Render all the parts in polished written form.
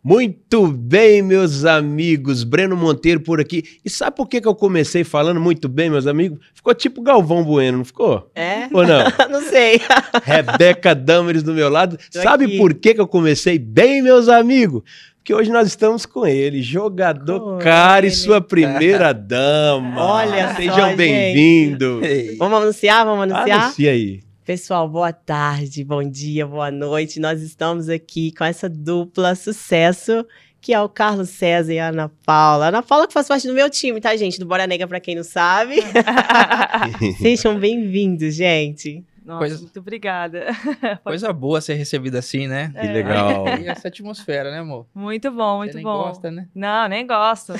Muito bem, meus amigos, Breno Monteiro por aqui. E sabe por que eu comecei falando muito bem, meus amigos? Ficou tipo Galvão Bueno, não ficou? É? Ou não? Não sei. Rebeca Damares do meu lado. Tô Sabe aqui. por que eu comecei bem, meus amigos? Porque hoje nós estamos com ele, jogador Com cara e ele. sua primeira dama. Olha só, Sejam bem-vindos. Vamos anunciar? Vamos anunciar? Anuncia aí. Pessoal, boa tarde, bom dia, boa noite. Nós estamos aqui com essa dupla sucesso, que é o Carlos César e a Ana Paula. Ana Paula que faz parte do meu time, tá, gente? Do Bora Negra, pra quem não sabe. Sejam bem-vindos, gente. Nossa, muito obrigada. Coisa boa ser recebida assim, né? Que legal. E essa atmosfera, né, amor? Muito bom, muito Você nem bom. gosta, né? Não, nem gosto.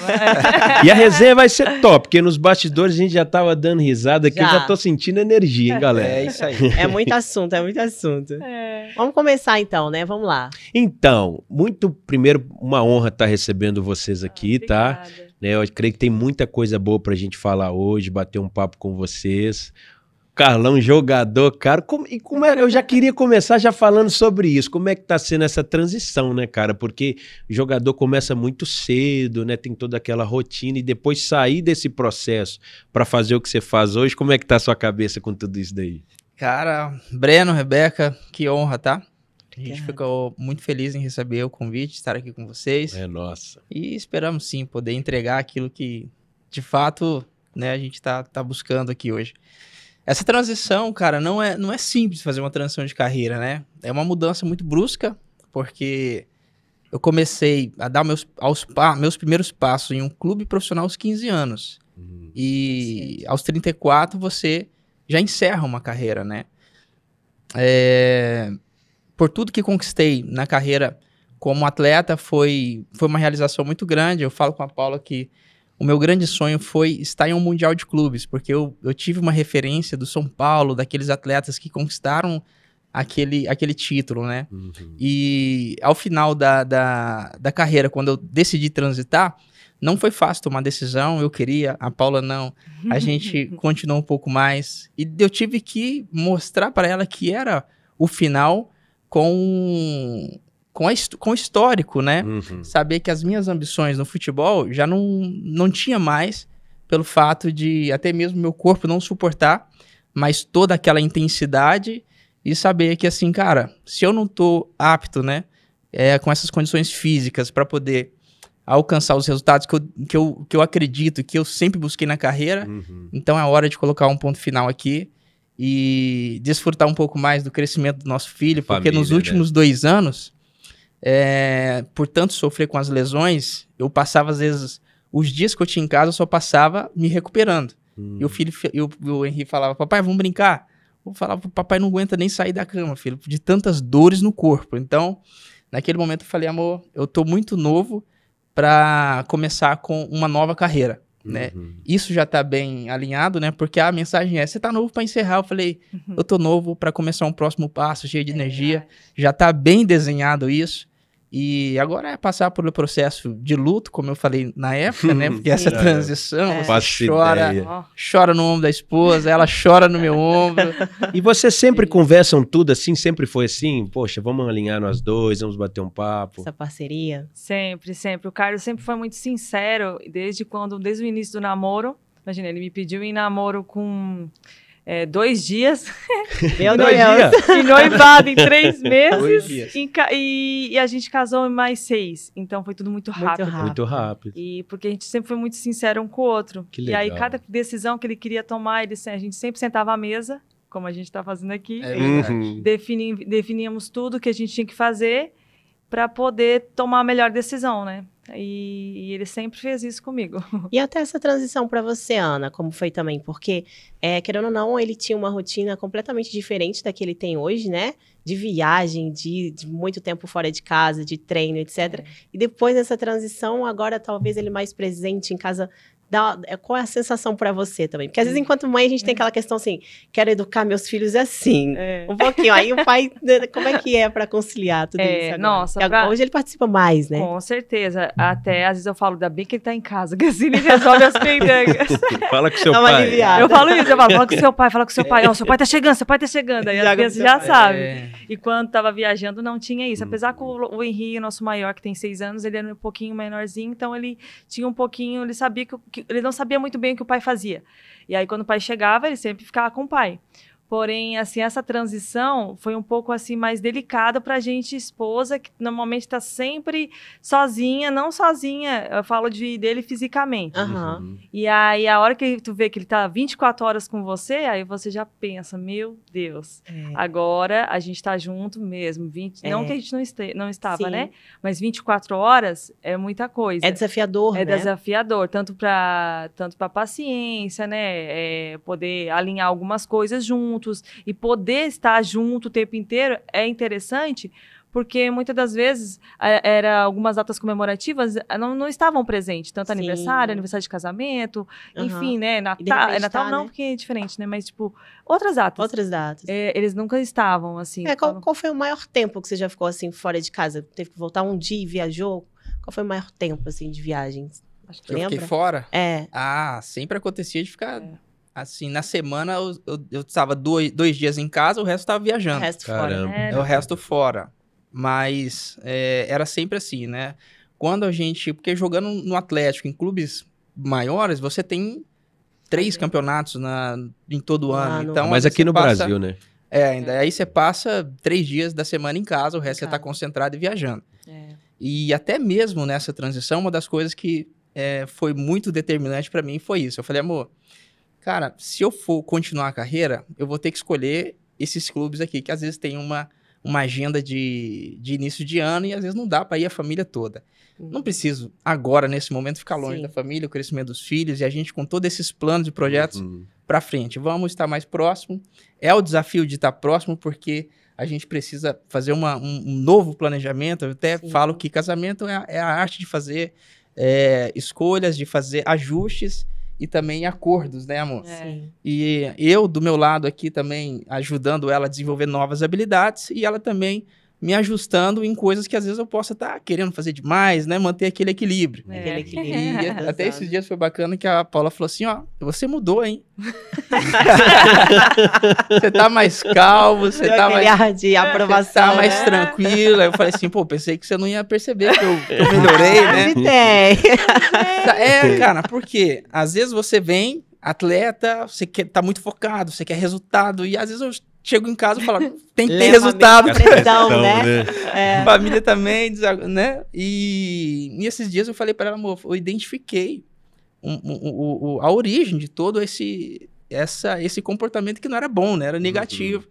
E a resenha vai ser top, porque nos bastidores a gente já tava dando risada aqui, eu já tô sentindo energia, hein, galera? É isso aí. É muito assunto, é muito assunto. É. Vamos começar então, né? Vamos lá. Então, primeiro, uma honra estar recebendo vocês aqui, tá? Obrigada. Né, eu creio que tem muita coisa boa pra gente falar hoje, bater um papo com vocês. Carlão, jogador, cara. Eu já queria começar já falando sobre isso. Como é que tá sendo essa transição, né, cara? Porque o jogador começa muito cedo, né? Tem toda aquela rotina e depois sair desse processo pra fazer o que você faz hoje, como é que tá a sua cabeça com tudo isso daí? Cara, Breno, Rebeca, que honra, tá? A gente Obrigada. ficou muito feliz em receber o convite, estar aqui com vocês. É nossa. E esperamos sim poder entregar aquilo que, de fato, né, a gente tá buscando aqui hoje. Essa transição, cara, não é simples fazer uma transição de carreira, né? É uma mudança muito brusca, porque eu comecei a dar meus primeiros passos em um clube profissional aos 15 anos. E aos 34 você já encerra uma carreira, né? Por tudo que conquistei na carreira como atleta, foi uma realização muito grande. Eu falo com a Paula que o meu grande sonho foi estar em um Mundial de Clubes, porque eu tive uma referência do São Paulo, daqueles atletas que conquistaram aquele título, né? E ao final da carreira, quando eu decidi transitar, não foi fácil tomar decisão, eu queria, a Paula não. A gente continuou um pouco mais. E eu tive que mostrar para ela que era o final com o histórico, né? Saber que as minhas ambições no futebol já não tinha mais, pelo fato de até mesmo meu corpo não suportar, mas toda aquela intensidade e saber que assim, cara, se eu não tô apto, né, com essas condições físicas para poder alcançar os resultados que eu acredito, que eu sempre busquei na carreira, então é hora de colocar um ponto final aqui e desfrutar um pouco mais do crescimento do nosso filho, porque Família, nos últimos 2 anos, por tanto sofrer com as lesões, eu passava às vezes, os dias que eu tinha em casa, eu só passava me recuperando. E o Henry falava, papai, vamos brincar? Eu falava, papai não aguenta nem sair da cama, filho, de tantas dores no corpo. Então, naquele momento eu falei, amor, eu tô muito novo para começar com uma nova carreira, né? Isso já tá bem alinhado, né? Porque a mensagem é, você tá novo para encerrar. Eu falei, eu tô novo para começar um próximo passo, cheio de energia. Já tá bem desenhado isso. E agora é passar pelo processo de luto, como eu falei na época, né? Porque essa transição, você chora no ombro da esposa, ela chora no meu ombro. E vocês sempre conversam tudo assim? Sempre foi assim? Poxa, vamos alinhar nós dois, vamos bater um papo. Essa parceria. Sempre, sempre. O Carlos sempre foi muito sincero, desde o início do namoro. Imagina, ele me pediu em namoro com 2 dias. Meu Dois Deus. dias? E noivado em 3 meses. 2 dias. E a gente casou em mais 6. Então foi tudo muito rápido. Muito rápido. E porque a gente sempre foi muito sincero um com o outro. Que E aí, legal. cada decisão que ele queria tomar, a gente sempre sentava à mesa, como a gente está fazendo aqui. É verdade. Definíamos tudo que a gente tinha que fazer para poder tomar a melhor decisão, né? E ele sempre fez isso comigo. E até essa transição para você, Ana, como foi também? Porque, querendo ou não, ele tinha uma rotina completamente diferente da que ele tem hoje, né? De viagem, de muito tempo fora de casa, de treino, etc. E depois dessa transição, agora talvez ele mais presente em casa, Qual é a sensação pra você também? Porque às vezes, enquanto mãe, a gente tem aquela questão assim, quero educar meus filhos assim. Um pouquinho. Aí o pai, como é que é pra conciliar tudo isso agora? Nossa, Hoje ele participa mais, né? Com certeza. Até, às vezes eu falo, ainda bem que ele tá em casa, que assim ele resolve as pendangas. Fala com seu Dá uma pai. aliviada. Eu falo isso, fala com seu pai, fala com seu pai. Ó, seu pai tá chegando. Aí as crianças já sabem. E quando tava viajando, não tinha isso. Apesar que o Henrique, nosso maior, que tem 6 anos, ele era um pouquinho menorzinho, então ele tinha um pouquinho, ele sabia que ele não sabia muito bem o que o pai fazia. E aí, quando o pai chegava, ele sempre ficava com o pai. Porém, assim, essa transição foi um pouco assim mais delicada pra gente, esposa, que normalmente tá sempre sozinha, não sozinha, eu falo dele fisicamente. E aí, a hora que tu vê que ele tá 24 horas com você, aí você já pensa, meu Deus, agora a gente tá junto mesmo. Não que a gente não estava, né? Mas 24 horas é muita coisa. É desafiador, né? É desafiador, tanto pra paciência, né? Poder alinhar algumas coisas juntos. E poder estar junto o tempo inteiro é interessante, porque muitas das vezes algumas datas comemorativas não estavam presentes, tanto aniversário de casamento, enfim, né? Natal não, né? Porque é diferente, né? Mas, tipo, outras datas. Eles nunca estavam, assim. Qual foi o maior tempo que você já ficou, assim, fora de casa? Teve que voltar um dia e viajou? Qual foi o maior tempo, assim, de viagens? Eu fiquei fora? É. Sempre acontecia de ficar... Assim, na semana eu estava 2 dias em casa, o resto estava viajando. O resto fora. O resto fora. Mas era sempre assim, né? Quando a gente... Porque jogando no Atlético, em clubes maiores, você tem 3 campeonatos em todo ano. Então, mas aqui no Brasil, né? Aí você passa 3 dias da semana em casa, o resto você está concentrado e viajando. E até mesmo nessa transição, uma das coisas que foi muito determinante para mim foi isso. Eu falei, amor... Cara, se eu for continuar a carreira, eu vou ter que escolher esses clubes aqui, que às vezes tem uma agenda de início de ano e às vezes não dá para ir a família toda. Não preciso, agora, nesse momento, ficar longe da família, o crescimento dos filhos e a gente com todos esses planos e projetos para frente. Vamos estar mais próximo. É o desafio de estar próximo, porque a gente precisa fazer um novo planejamento. Eu até falo que casamento é a arte de fazer escolhas, de fazer ajustes, e também acordos, né, amor? E eu, do meu lado aqui, também ajudando ela a desenvolver novas habilidades e ela também me ajustando em coisas que às vezes eu possa estar querendo fazer demais, né? Manter aquele equilíbrio. E até esses dias foi bacana que a Paula falou assim, ó, você mudou, hein? Você tá mais calmo, você tá mais... ar de aprovação, você tá mais tranquila. Eu falei assim, pensei que você não ia perceber que eu melhorei, né? Cara, porque às vezes você vem, atleta, você tá muito focado, você quer resultado, e às vezes eu chego em casa e falo, tem que ter resultado. Pressão, né? Família também, né? E esses dias eu falei para ela, amor, eu identifiquei a origem de todo esse comportamento que não era bom, né? Era negativo.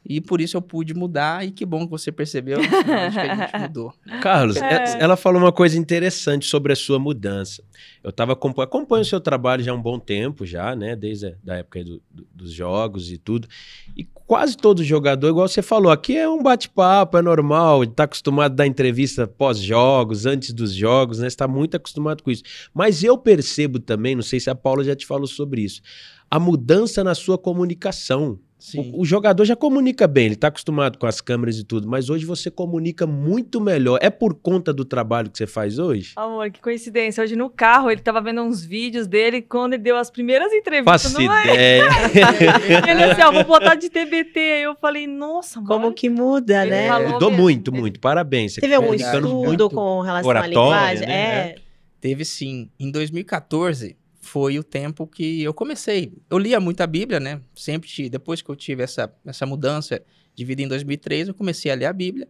E por isso eu pude mudar, e que bom que você percebeu, acho que a gente mudou. Carlos, ela falou uma coisa interessante sobre a sua mudança. Eu acompanho o seu trabalho já há um bom tempo, já, né? Desde a época dos jogos e tudo. E quase todo jogador, igual você falou, aqui é um bate-papo, é normal, tá acostumado a dar entrevista pós-jogos, antes dos jogos, né? Você tá muito acostumado com isso. Mas eu percebo também, não sei se a Paula já te falou sobre isso, a mudança na sua comunicação. O jogador já comunica bem, ele está acostumado com as câmeras e tudo, mas hoje você comunica muito melhor. É por conta do trabalho que você faz hoje? Amor, que coincidência. Hoje no carro, ele estava vendo uns vídeos dele quando ele deu as primeiras entrevistas. Faço ideia. Ele assim, vou botar de TBT. Aí eu falei, nossa, mano. Como que muda, né? Mudou muito. Parabéns. Teve algum estudo com relação à linguagem? Né? Teve sim. Em 2014... foi o tempo que eu comecei. Eu lia muito a Bíblia, né? Depois que eu tive essa mudança de vida em 2003, eu comecei a ler a Bíblia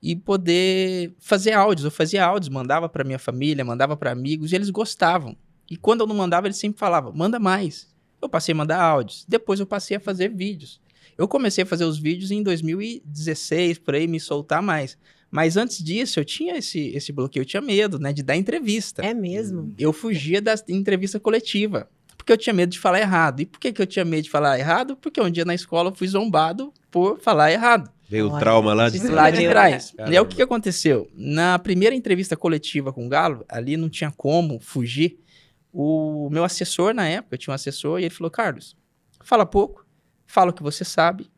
e poder fazer áudios. Eu fazia áudios, mandava para minha família, mandava para amigos, e eles gostavam. E quando eu não mandava, eles sempre falavam, manda mais. Eu passei a mandar áudios. Depois eu passei a fazer vídeos. Eu comecei a fazer os vídeos em 2016, por aí, me soltar mais. Mas antes disso, eu tinha esse bloqueio, eu tinha medo, né, de dar entrevista. É mesmo? Eu fugia da entrevista coletiva, porque eu tinha medo de falar errado. E por que eu tinha medo de falar errado? Porque um dia na escola eu fui zombado por falar errado. Veio o trauma lá de trás. E aí o que aconteceu? Na primeira entrevista coletiva com o Galo, ali não tinha como fugir, o meu assessor na época, eu tinha um assessor, e ele falou, Carlos, fala pouco, fala o que você sabe,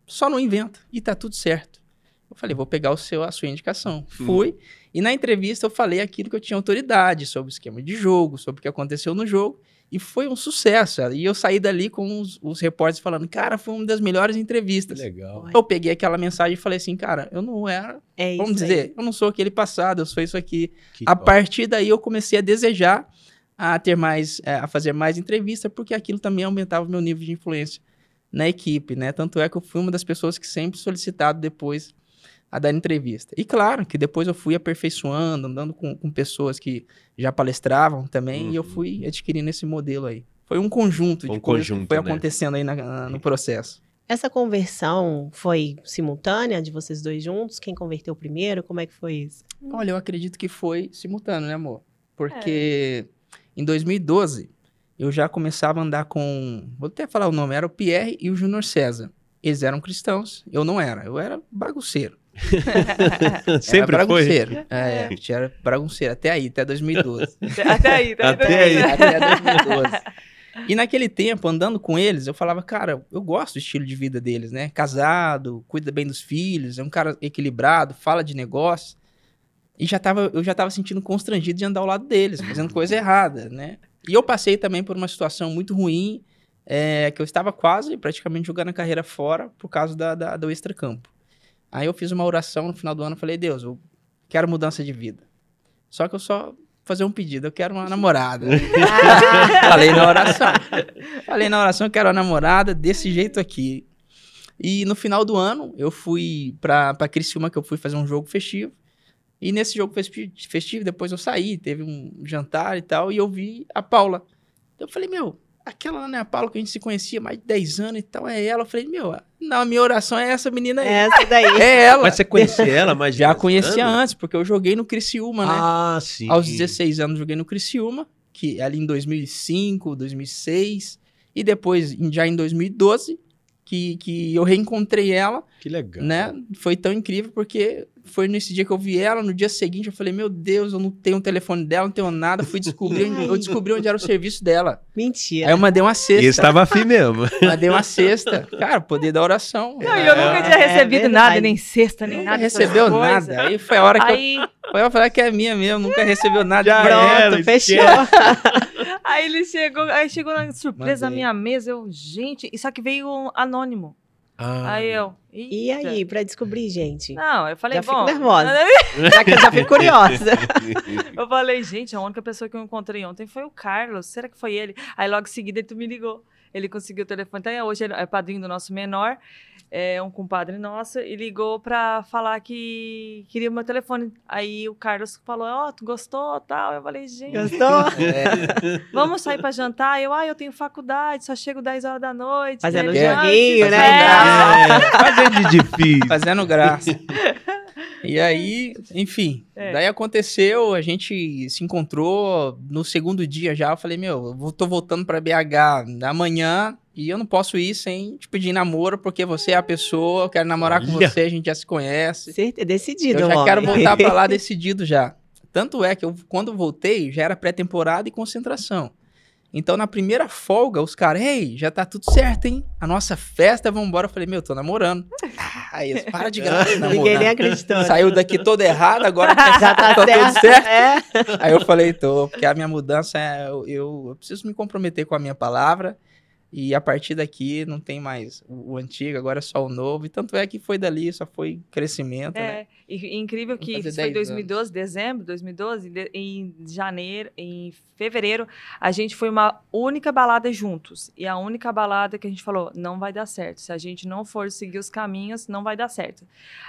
só não inventa, e tá tudo certo. Eu falei, vou pegar a sua indicação. Fui, e na entrevista eu falei aquilo que eu tinha autoridade, sobre o esquema de jogo, sobre o que aconteceu no jogo, e foi um sucesso. E eu saí dali com os repórteres falando, cara, foi uma das melhores entrevistas. Legal. Eu peguei aquela mensagem e falei assim, cara, eu não era, vamos dizer, eu não sou aquele passado, eu sou isso aqui. A partir daí eu comecei a desejar a ter mais, a fazer mais entrevista, porque aquilo também aumentava o meu nível de influência na equipe, né? Tanto é que eu fui uma das pessoas que sempre solicitado depois a dar entrevista. E claro que depois eu fui aperfeiçoando, andando com pessoas que já palestravam também, e eu fui adquirindo esse modelo aí. Foi um conjunto de coisas que foi acontecendo aí no processo. Essa conversão foi simultânea de vocês dois juntos? Quem converteu primeiro? Como é que foi isso? Olha, eu acredito que foi simultâneo, né, amor? Porque em 2012, eu já começava a andar com... Vou até falar o nome, era o Pierre e o Júnior César. Eles eram cristãos, eu não era. Eu era bagunceiro. Sempre era bagunceiro. foi? A gente era bagunceiro. Até 2012. Até aí. Até 2012. E naquele tempo, andando com eles, eu falava, cara, eu gosto do estilo de vida deles, né? Casado, cuida bem dos filhos, é um cara equilibrado, fala de negócio. E eu já tava sentindo constrangido de andar ao lado deles, fazendo coisa errada, né? E eu passei também por uma situação muito ruim, que eu estava quase, praticamente, jogando a carreira fora por causa do extracampo. Aí eu fiz uma oração no final do ano, falei, Deus, eu quero mudança de vida. Só que eu só fazer um pedido, eu quero uma namorada. Falei na oração, eu quero uma namorada desse jeito aqui. E no final do ano, eu fui pra Criciúma, que eu fui fazer um jogo festivo. E nesse jogo festivo, depois eu saí, teve um jantar e tal, e eu vi a Paula. Eu falei, aquela lá não é a Paula que a gente se conhecia há mais de 10 anos e tal, é ela. Eu falei, não, a minha oração é essa menina aí. Essa daí. É ela. Mas você conhecia ela? Mas já conhecia antes, porque eu joguei no Criciúma, né? Ah, sim. Aos 16 anos joguei no Criciúma, que ali em 2005, 2006, e depois, já em 2012, que eu reencontrei ela. Que legal. Né? Foi tão incrível, porque foi nesse dia que eu vi ela, no dia seguinte eu falei, meu Deus, eu não tenho o telefone dela, não tenho nada, eu descobri onde era o serviço dela. Mentira. Aí eu mandei uma cesta. E estava afim mesmo. Mandei uma cesta. Cara, poder da oração. Não, eu nunca tinha recebido nada, nem cesta, nem nada. Nunca recebeu nada. Aí foi a hora que eu falei que é minha mesmo, nunca recebeu nada. Já Pronto, fechou. Aí chegou na surpresa na minha mesa, gente, só que veio um anônimo. Aí eu... E aí, pra descobrir, gente? Não, eu falei, já fico nervosa. Já que eu já fico curiosa. Eu falei, gente, a única pessoa que eu encontrei ontem foi o Carlos. Será que foi ele? Aí logo em seguida ele me ligou. Ele conseguiu o telefone. Então, hoje ele é padrinho do nosso menor, é um compadre nosso, e ligou pra falar que queria o meu telefone. Aí o Carlos falou, tu gostou, tal? Eu falei, gente... Gostou? Vamos sair pra jantar? Eu tenho faculdade, só chego 10 horas da noite. Fazendo joguinho, né? Fazendo de difícil. Fazendo graça. E aí, enfim, daí aconteceu, a gente se encontrou no segundo dia já, eu falei, eu tô voltando pra BH amanhã e eu não posso ir sem te pedir namoro, porque você é a pessoa, eu quero namorar com você, a gente já se conhece. Certeza, decidido, eu já quero voltar pra lá decidido já. Tanto é que quando eu voltei, já era pré-temporada e concentração. Então, na primeira folga, os caras, já tá tudo certo, hein? A nossa festa, vambora. Eu falei, tô namorando. Aí eles, para de graça, namorando. Ninguém nem acreditou. Saiu daqui todo errado, agora já tá tudo certo. É. Aí eu falei, porque a minha mudança, eu preciso me comprometer com a minha palavra. E a partir daqui não tem mais o antigo, agora é só o novo. E tanto é que foi dali, só foi crescimento, né? E incrível que isso foi em 2012, dezembro de 2012, em fevereiro, a gente foi uma única balada juntos. E a única balada que a gente falou, não vai dar certo. Se a gente não for seguir os caminhos, não vai dar certo.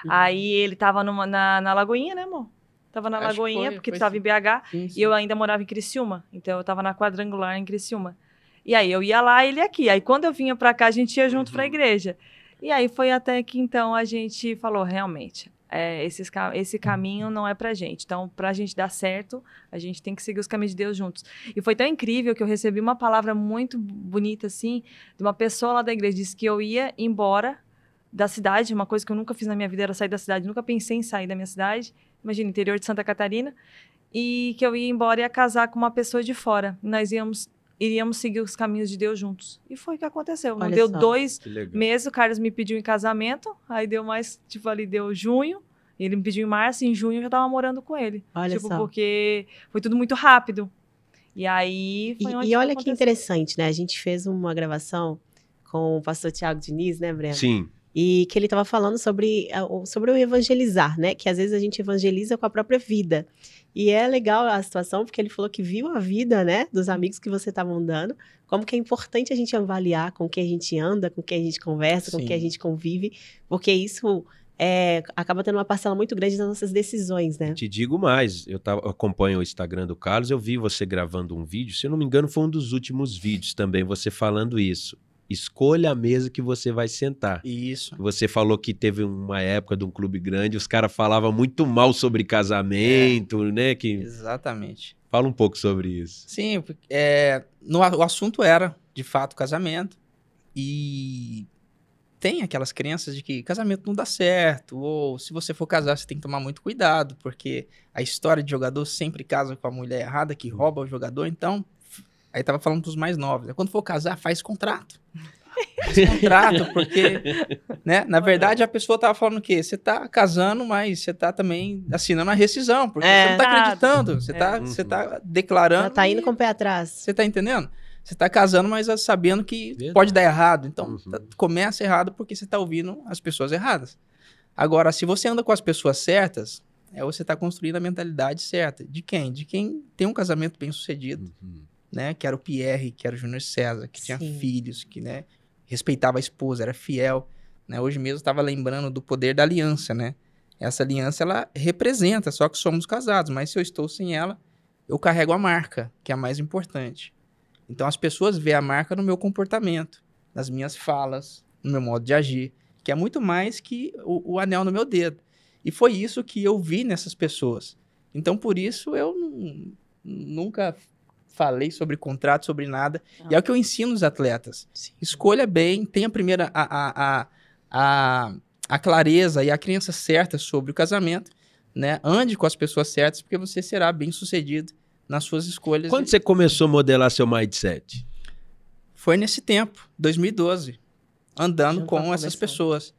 Aí ele tava na Lagoinha, né, amor? Tava na Lagoinha, porque tu tava em BH, sim. E eu ainda morava em Criciúma. Então eu tava na Quadrangular em Criciúma. E aí eu ia lá, ele aqui. Aí quando eu vinha pra cá, a gente ia junto pra igreja. E aí foi até que então a gente falou, realmente, esse caminho não é pra gente. Então, pra gente dar certo, a gente tem que seguir os caminhos de Deus juntos. E foi tão incrível que eu recebi uma palavra muito bonita, assim, de uma pessoa lá da igreja. Disse que eu ia embora da cidade. Uma coisa que eu nunca fiz na minha vida era sair da cidade. Nunca pensei em sair da minha cidade. Imagina, interior de Santa Catarina. e que eu ia embora e ia casar com uma pessoa de fora. Nós iríamos seguir os caminhos de Deus juntos. E foi o que aconteceu. Não Olha deu só. 2 Que legal. meses, o Carlos me pediu em casamento, aí deu mais, tipo, ali deu junho, ele me pediu em março, em junho eu já tava morando com ele. Olha tipo, só. porque foi tudo muito rápido. E aí foi onde E olha que aconteceu. interessante, né? A gente fez uma gravação com o pastor Tiago Diniz, né, Breno? Sim. E que ele estava falando sobre o evangelizar, né? Que às vezes a gente evangeliza com a própria vida. E é legal a situação, porque ele falou que viu a vida, né? Dos amigos que você estava andando. Como que é importante a gente avaliar com quem a gente anda, com quem a gente conversa, com Sim. quem a gente convive. Porque isso acaba tendo uma parcela muito grande das nossas decisões, né? Te digo mais, eu acompanho o Instagram do Carlos, eu vi você gravando um vídeo, se eu não me engano foi um dos últimos vídeos também, você falando isso. Escolha a mesa que você vai sentar. Isso. Você falou que teve uma época de um clube grande, os caras falavam muito mal sobre casamento, né? Exatamente. Fala um pouco sobre isso. Sim, o assunto era, de fato, casamento. E tem aquelas crenças de que casamento não dá certo, ou se você for casar, você tem que tomar muito cuidado, porque a história de jogador sempre casa com a mulher errada, que rouba o jogador, então... Aí tava falando pros mais novos, né? Quando for casar, faz contrato. Faz contrato, porque, né? Na verdade, a pessoa tava falando o quê? Você tá casando, mas você tá também assinando a rescisão, porque você não tá acreditando. Você tá declarando. Já tá indo com o pé atrás. Você tá entendendo? Você tá casando, mas sabendo que Verdade. pode dar errado. Então, começa errado porque você tá ouvindo as pessoas erradas. Agora, se você anda com as pessoas certas, você tá construindo a mentalidade certa. De quem? De quem tem um casamento bem sucedido. Né? Que era o Pierre, que era o Júnior César, que tinha Sim. filhos, que, né, respeitava a esposa, era fiel. Né? Hoje mesmo eu estava lembrando do poder da aliança, né? Essa aliança, ela representa, só que somos casados, mas se eu estou sem ela, eu carrego a marca, que é a mais importante. Então as pessoas veem a marca no meu comportamento, nas minhas falas, no meu modo de agir, que é muito mais que o anel no meu dedo. E foi isso que eu vi nessas pessoas. Então por isso eu nunca falei sobre contrato, sobre nada. E é o que eu ensino os atletas. Sim. Escolha bem, tenha primeiro a clareza e a crença certa sobre o casamento, né? Ande com as pessoas certas, porque você será bem sucedido nas suas escolhas. Quando você começou a modelar seu mindset? Foi nesse tempo, 2012, andando Já com tá essas começando. pessoas.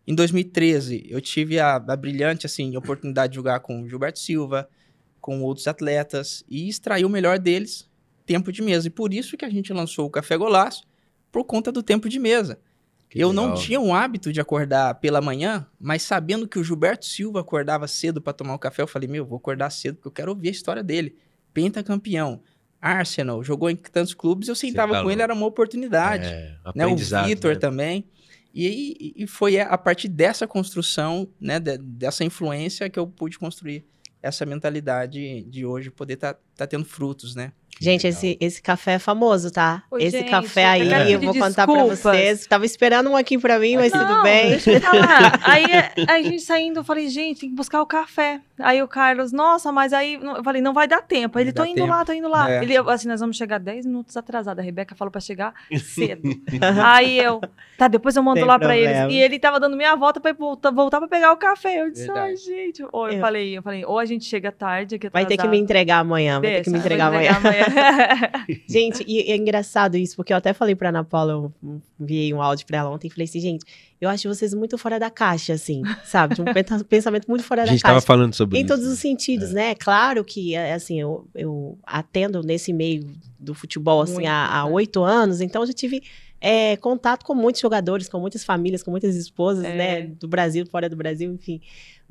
Em 2013, eu tive a brilhante assim, oportunidade de jogar com o Gilberto Silva, com outros atletas, e extrair o melhor deles, tempo de mesa. E por isso que a gente lançou o Café Golaço, por conta do tempo de mesa. Eu não tinha um hábito de acordar pela manhã, mas sabendo que o Gilberto Silva acordava cedo para tomar um café, eu falei, vou acordar cedo porque eu quero ouvir a história dele. Pentacampeão, Arsenal, jogou em tantos clubes, eu sentava com ele, era uma oportunidade. Né? O Vitor também. E foi a partir dessa construção, né, dessa influência que eu pude construir essa mentalidade de hoje poder tá tendo frutos, né? Gente, esse café é famoso, tá? Oi, esse gente, café aí, eu vou contar pra desculpas. vocês. Tava esperando um aqui pra mim, mas tudo bem. Deixa eu falar. Aí a gente saindo, eu falei, gente, tem que buscar o café. Aí o Carlos, nossa, mas aí eu falei, não vai dar tempo. Aí ele, tô indo lá. É. Ele, assim, nós vamos chegar 10 minutos atrasada. A Rebeca falou pra chegar cedo. Aí eu, tá, depois eu mando Sem lá pra problema. eles. E ele tava dando meia volta pra voltar pra pegar o café. Eu disse, Verdade. ai, gente. Ou eu falei, ou a gente chega tarde, aqui Vai ter que me entregar amanhã, vai ter que me entregar amanhã. Gente, e é engraçado isso, porque eu até falei pra Ana Paula, eu enviei um áudio pra ela ontem e falei assim, gente, eu acho vocês muito fora da caixa, assim, sabe? De um pensamento muito fora da A gente caixa. tava falando sobre Em isso. todos os sentidos, né? Claro que, assim, eu atendo nesse meio do futebol, assim, há 8 anos, então eu já tive contato com muitos jogadores, com muitas famílias, com muitas esposas, né? Do Brasil, fora do Brasil, enfim.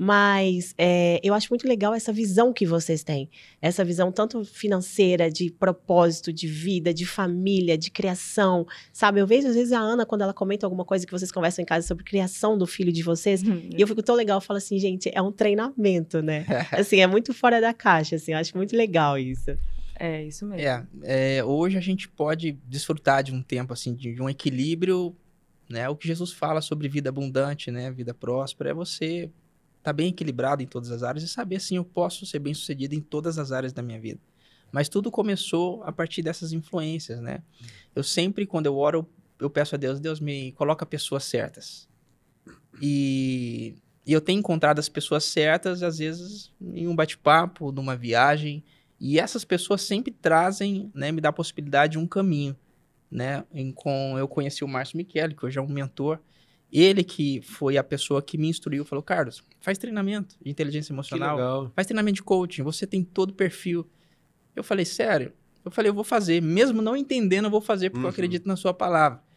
Mas eu acho muito legal essa visão que vocês têm. Essa visão tanto financeira, de propósito, de vida, de família, de criação, sabe? Eu vejo, às vezes, a Ana, quando ela comenta alguma coisa que vocês conversam em casa sobre criação do filho de vocês, e eu fico tão legal, eu falo assim, gente, é um treinamento, né? Assim, é muito fora da caixa, assim, eu acho muito legal isso. É, isso mesmo. Hoje a gente pode desfrutar de um tempo, assim, de um equilíbrio, né? O que Jesus fala sobre vida abundante, né? Vida próspera, é você estar bem equilibrado em todas as áreas e saber, assim, eu posso ser bem sucedido em todas as áreas da minha vida. Mas tudo começou a partir dessas influências, né? Eu sempre, quando eu oro, eu peço a Deus, Deus me coloca pessoas certas. E E eu tenho encontrado as pessoas certas, às vezes, em um bate-papo, numa viagem. E essas pessoas sempre trazem, né, me dá a possibilidade de um caminho, né? Eu conheci o Márcio Michele, que hoje é um mentor. Ele que foi a pessoa que me instruiu, falou, Carlos, faz treinamento de inteligência emocional, faz treinamento de coaching, você tem todo o perfil. Eu falei, sério? Eu falei, eu vou fazer. Mesmo não entendendo, eu vou fazer, porque eu acredito na sua palavra.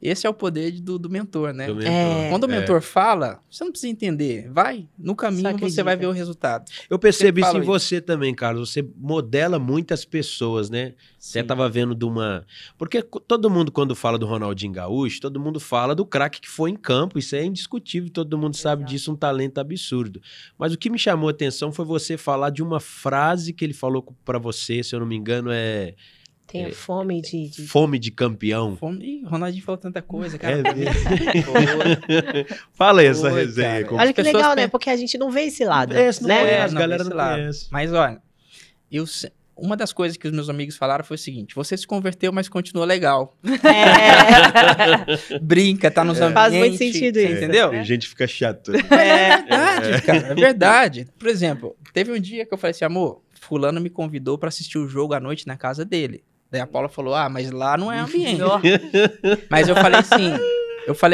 Esse é o poder do mentor, né? Quando o mentor fala, você não precisa entender. Vai, no caminho você vai ver o resultado. Eu percebo isso em você também, Carlos. Você modela muitas pessoas, né? Você estava vendo de uma... Porque todo mundo, quando fala do Ronaldinho Gaúcho, todo mundo fala do craque que foi em campo. Isso é indiscutível, todo mundo sabe disso, um talento absurdo. Mas o que me chamou a atenção foi você falar de uma frase que ele falou para você, se eu não me engano, Tem a fome de... Fome de campeão. Ih, o Ronaldinho falou tanta coisa, cara. Fala essa resenha. Olha que legal, né? Porque a gente não vê esse lado. Né? A galera não conhece. Mas, olha, uma das coisas que os meus amigos falaram foi o seguinte, você se converteu, mas continua legal. Brinca, tá nos ambientes. Faz muito sentido isso. Entendeu? A gente fica chato. É verdade, cara. É verdade. Por exemplo, teve um dia que eu falei assim, amor, fulano me convidou pra assistir o jogo à noite na casa dele. Daí a Paula falou, mas lá não é ambiente. Mas eu falei assim,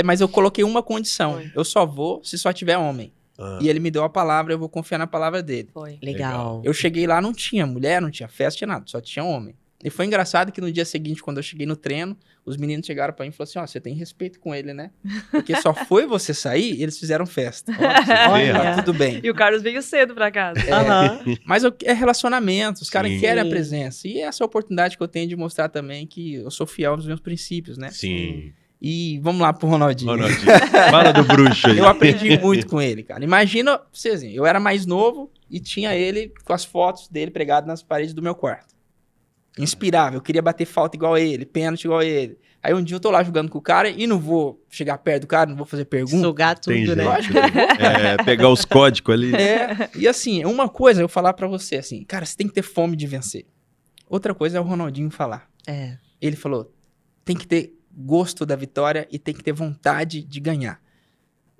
mas eu coloquei uma condição. Eu só vou se só tiver homem. E ele me deu a palavra, eu vou confiar na palavra dele. Legal. Eu cheguei lá, não tinha mulher, não tinha festa, tinha nada, só tinha homem. E foi engraçado que no dia seguinte, quando eu cheguei no treino, os meninos chegaram pra mim e falaram assim, você tem respeito com ele, né? Porque só foi você sair e eles fizeram festa. Olha, tudo bem. E o Carlos veio cedo pra casa. Mas é relacionamento, os caras querem a presença. E essa é a oportunidade que eu tenho de mostrar também que eu sou fiel aos meus princípios, né? Sim. E vamos lá pro Ronaldinho. Fala do bruxo aí. Eu aprendi muito com ele, cara. Imagina, vocês, eu era mais novo e tinha ele com as fotos dele pregadas nas paredes do meu quarto. Inspirável, eu queria bater falta igual a ele, pênalti igual a ele. Aí um dia eu tô lá jogando com o cara e não vou chegar perto do cara, não vou fazer pergunta. Sugar tudo, né? Lógico que eu vou. Pegar os códigos ali. E assim, uma coisa eu falar pra você, assim, cara, você tem que ter fome de vencer. Outra coisa é o Ronaldinho falar. Ele falou, tem que ter gosto da vitória e tem que ter vontade de ganhar.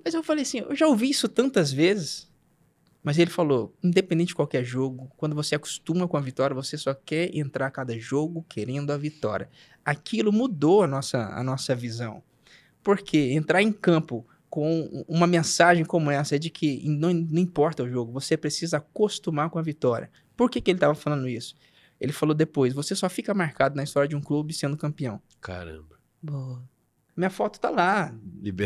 Mas eu falei assim, eu já ouvi isso tantas vezes, mas ele falou, independente de qualquer jogo, quando você acostuma com a vitória, você só quer entrar a cada jogo querendo a vitória. Aquilo mudou a nossa visão. Porque entrar em campo com uma mensagem como essa é de que não importa o jogo, você precisa acostumar com a vitória. Por que ele estava falando isso? Ele falou depois, você só fica marcado na história de um clube sendo campeão. Caramba. Boa. Minha foto tá lá,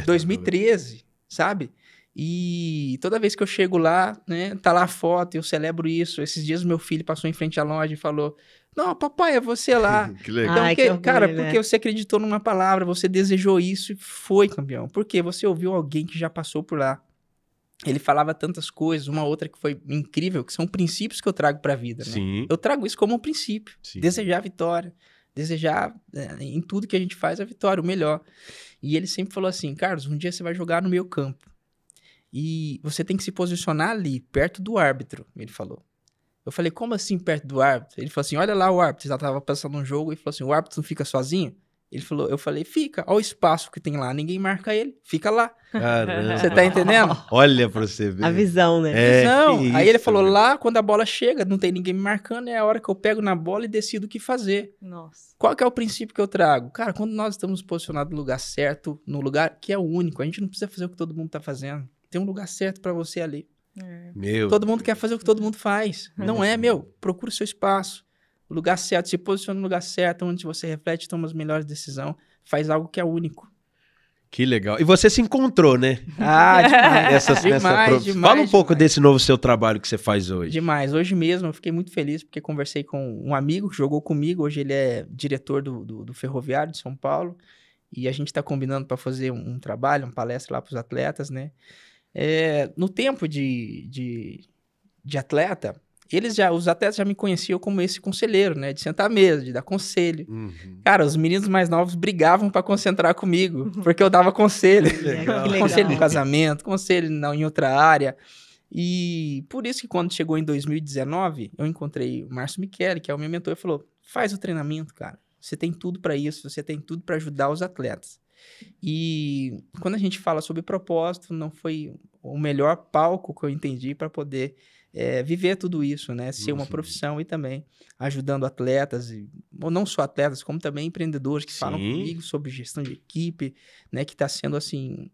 2013, sabe? E toda vez que eu chego lá, né, tá lá a foto, eu celebro isso. Esses dias meu filho passou em frente à loja e falou, não, papai, é você lá. Que legal. Então, porque você acreditou numa palavra, você desejou isso e foi campeão. Porque você ouviu alguém que já passou por lá. Ele falava tantas coisas, uma outra que foi incrível, que são princípios que eu trago pra vida, né? Sim. Eu trago isso como um princípio. Sim. Desejar a vitória. Desejar em tudo que a gente faz a vitória, o melhor. E ele sempre falou assim, Carlos, um dia você vai jogar no meio campo. E você tem que se posicionar ali, perto do árbitro, ele falou. Eu falei, como assim perto do árbitro? Ele falou assim, olha lá o árbitro, já tava passando um jogo, e falou assim, o árbitro não fica sozinho? Eu falei, fica, olha o espaço que tem lá, ninguém marca ele, fica lá. Caramba. Você tá entendendo? Olha pra você ver. A visão, né? Não, aí ele falou, lá quando a bola chega, não tem ninguém me marcando, é a hora que eu pego na bola e decido o que fazer. Nossa. Qual que é o princípio que eu trago? Cara, quando nós estamos posicionados no lugar certo, no lugar que é o único, a gente não precisa fazer o que todo mundo tá fazendo. Tem um lugar certo pra você ali. Todo mundo quer fazer o que todo mundo faz. Não é, procura o seu espaço. O lugar certo, se posiciona no lugar certo, onde você reflete, toma as melhores decisões, faz algo que é único. Que legal. E você se encontrou, né? Demais. Fala um pouco desse novo seu trabalho que você faz hoje. Demais. Hoje mesmo eu fiquei muito feliz porque conversei com um amigo que jogou comigo. Hoje ele é diretor do Ferroviário de São Paulo. E a gente está combinando para fazer um trabalho, uma palestra lá para os atletas, né? No tempo de atleta, os atletas já me conheciam como esse conselheiro, né? De sentar à mesa, de dar conselho. Cara, os meninos mais novos brigavam para concentrar comigo, porque eu dava conselho. Conselho no casamento, conselho em outra área. E por isso que quando chegou em 2019, eu encontrei o Márcio Michele, que é o meu mentor, e falou, faz o treinamento, cara. Você tem tudo para isso, você tem tudo para ajudar os atletas. E quando a gente fala sobre propósito, não foi o melhor palco que eu entendi para poder viver tudo isso, né? Ser uma profissão e também ajudando atletas, ou não só atletas, como também empreendedores que falam comigo sobre gestão de equipe, né? Que está sendo, assim,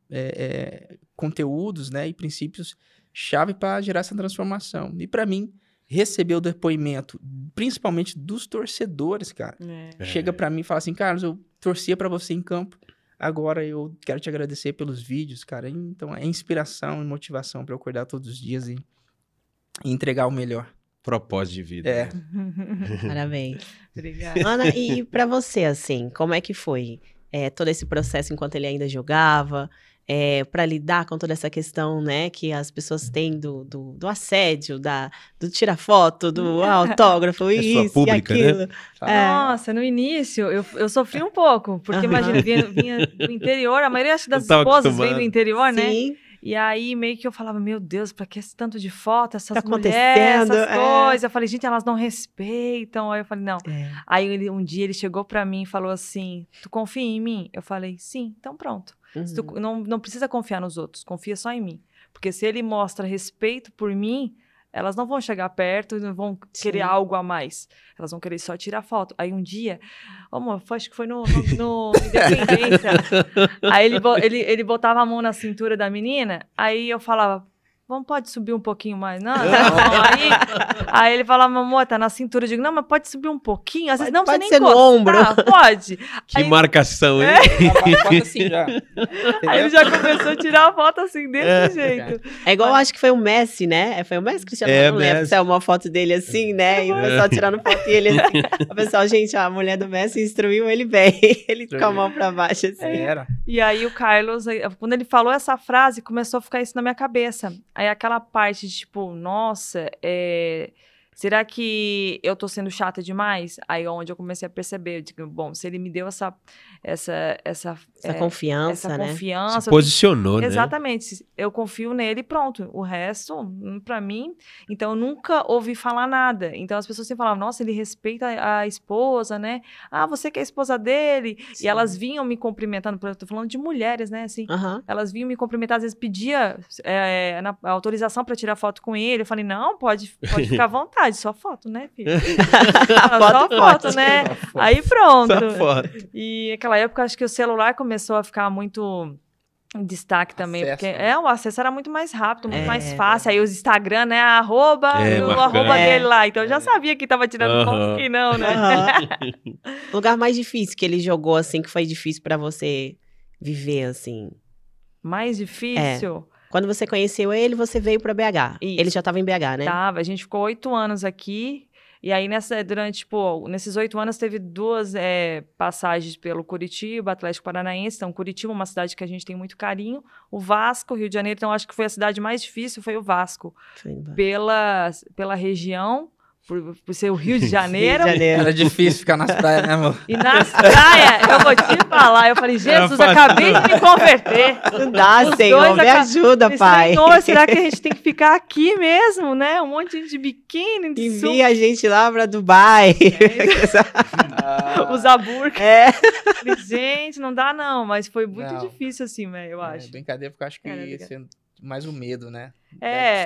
conteúdos, né? E princípios chave para gerar essa transformação. E para mim, receber o depoimento, principalmente dos torcedores, cara. Chega para mim e fala assim, Carlos, eu torcia para você em campo, agora eu quero te agradecer pelos vídeos, cara. Então é inspiração e motivação para eu acordar todos os dias e entregar o melhor. Propósito de vida. Né? Parabéns. Obrigada. Ana, e para você, assim, como é que foi todo esse processo enquanto ele ainda jogava? Para lidar com toda essa questão, né, que as pessoas têm do assédio, do tirar foto, do autógrafo, isso pública, e aquilo. né? Nossa, no início eu sofri um pouco, porque imagina, vinha do interior, a maioria das esposas vem do interior, né? Sim. E aí meio que eu falava, meu Deus, pra que esse tanto de foto, essas Tá mulheres, acontecendo, essas coisas? Eu falei, gente, elas não respeitam. Aí eu falei, não. Aí um dia ele chegou pra mim e falou assim, tu confia em mim? Eu falei, sim, então pronto. Tu não precisa confiar nos outros, confia só em mim. Porque se ele mostra respeito por mim, elas não vão chegar perto e não vão querer algo a mais. Elas vão querer só tirar foto. Aí um dia, amor, acho que foi no Independência. Aí ele botava a mão na cintura da menina, aí eu falava, pode subir um pouquinho mais? Não. Aí ele falava, amor, tá na cintura. Eu digo, não, mas pode subir um pouquinho. Às vezes não precisa nem ser no ombro. Pode. Que aí, marcação, hein? Assim já. Aí ele já começou a tirar a foto assim, desse jeito. É igual, acho que foi o Messi, né? Foi o Messi, Cristiano, não lembro. Se é uma foto dele assim, né? E o pessoal tirando foto e ele assim. O pessoal, gente, a mulher do Messi instruiu ele bem. Ele com a mão pra baixo, assim. E aí o Carlos, quando ele falou essa frase, começou a ficar isso na minha cabeça. Aí aquela parte de tipo, nossa, será que eu tô sendo chata demais? Aí onde eu comecei a perceber, eu digo, bom, se ele me deu essa confiança, né? Se posicionou, né? Exatamente. Eu confio nele e pronto. O resto, pra mim... Então, eu nunca ouvi falar nada. Então, as pessoas sempre falavam, nossa, ele respeita a esposa, né? Ah, você que é a esposa dele. Sim. E elas vinham me cumprimentando. Eu tô falando de mulheres, né? Assim, elas vinham me cumprimentar. Às vezes, pedia a autorização pra tirar foto com ele. Eu falei, não, pode ficar à vontade. Só foto, né, filho? Só foto, né? Aí, pronto. Só foto. E naquela época, acho que o celular começou a ficar muito em destaque também, porque o acesso era muito mais rápido, muito mais fácil. Aí os Instagram, né, arroba dele lá. Então eu já sabia que tava tirando foto, que não, né? O lugar mais difícil que ele jogou, assim, que foi difícil pra você viver, assim? Mais difícil? Quando você conheceu ele, você veio pra BH. Isso. Ele já tava em BH, né? Tava, a gente ficou 8 anos aqui. E aí, nesses 8 anos, teve 2 passagens pelo Curitiba, Atlético Paranaense. Então, Curitiba é uma cidade que a gente tem muito carinho. O Vasco, Rio de Janeiro. Então, acho que foi a cidade mais difícil, foi o Vasco. Pela região, por ser o Rio de Janeiro. Era difícil ficar nas praias, né, amor? E nas praias, eu vou te falar, eu falei, Jesus, acabei de me converter. Não dá, Senhor, me ajuda, Pai. Senhor, será que a gente tem que ficar aqui mesmo, né? Um monte de gente de biquíni, de envia a gente lá pra Dubai. Usar burca. Gente, não dá não, mas foi muito difícil assim, velho, eu acho. Brincadeira, porque eu acho que ia mais o medo, né?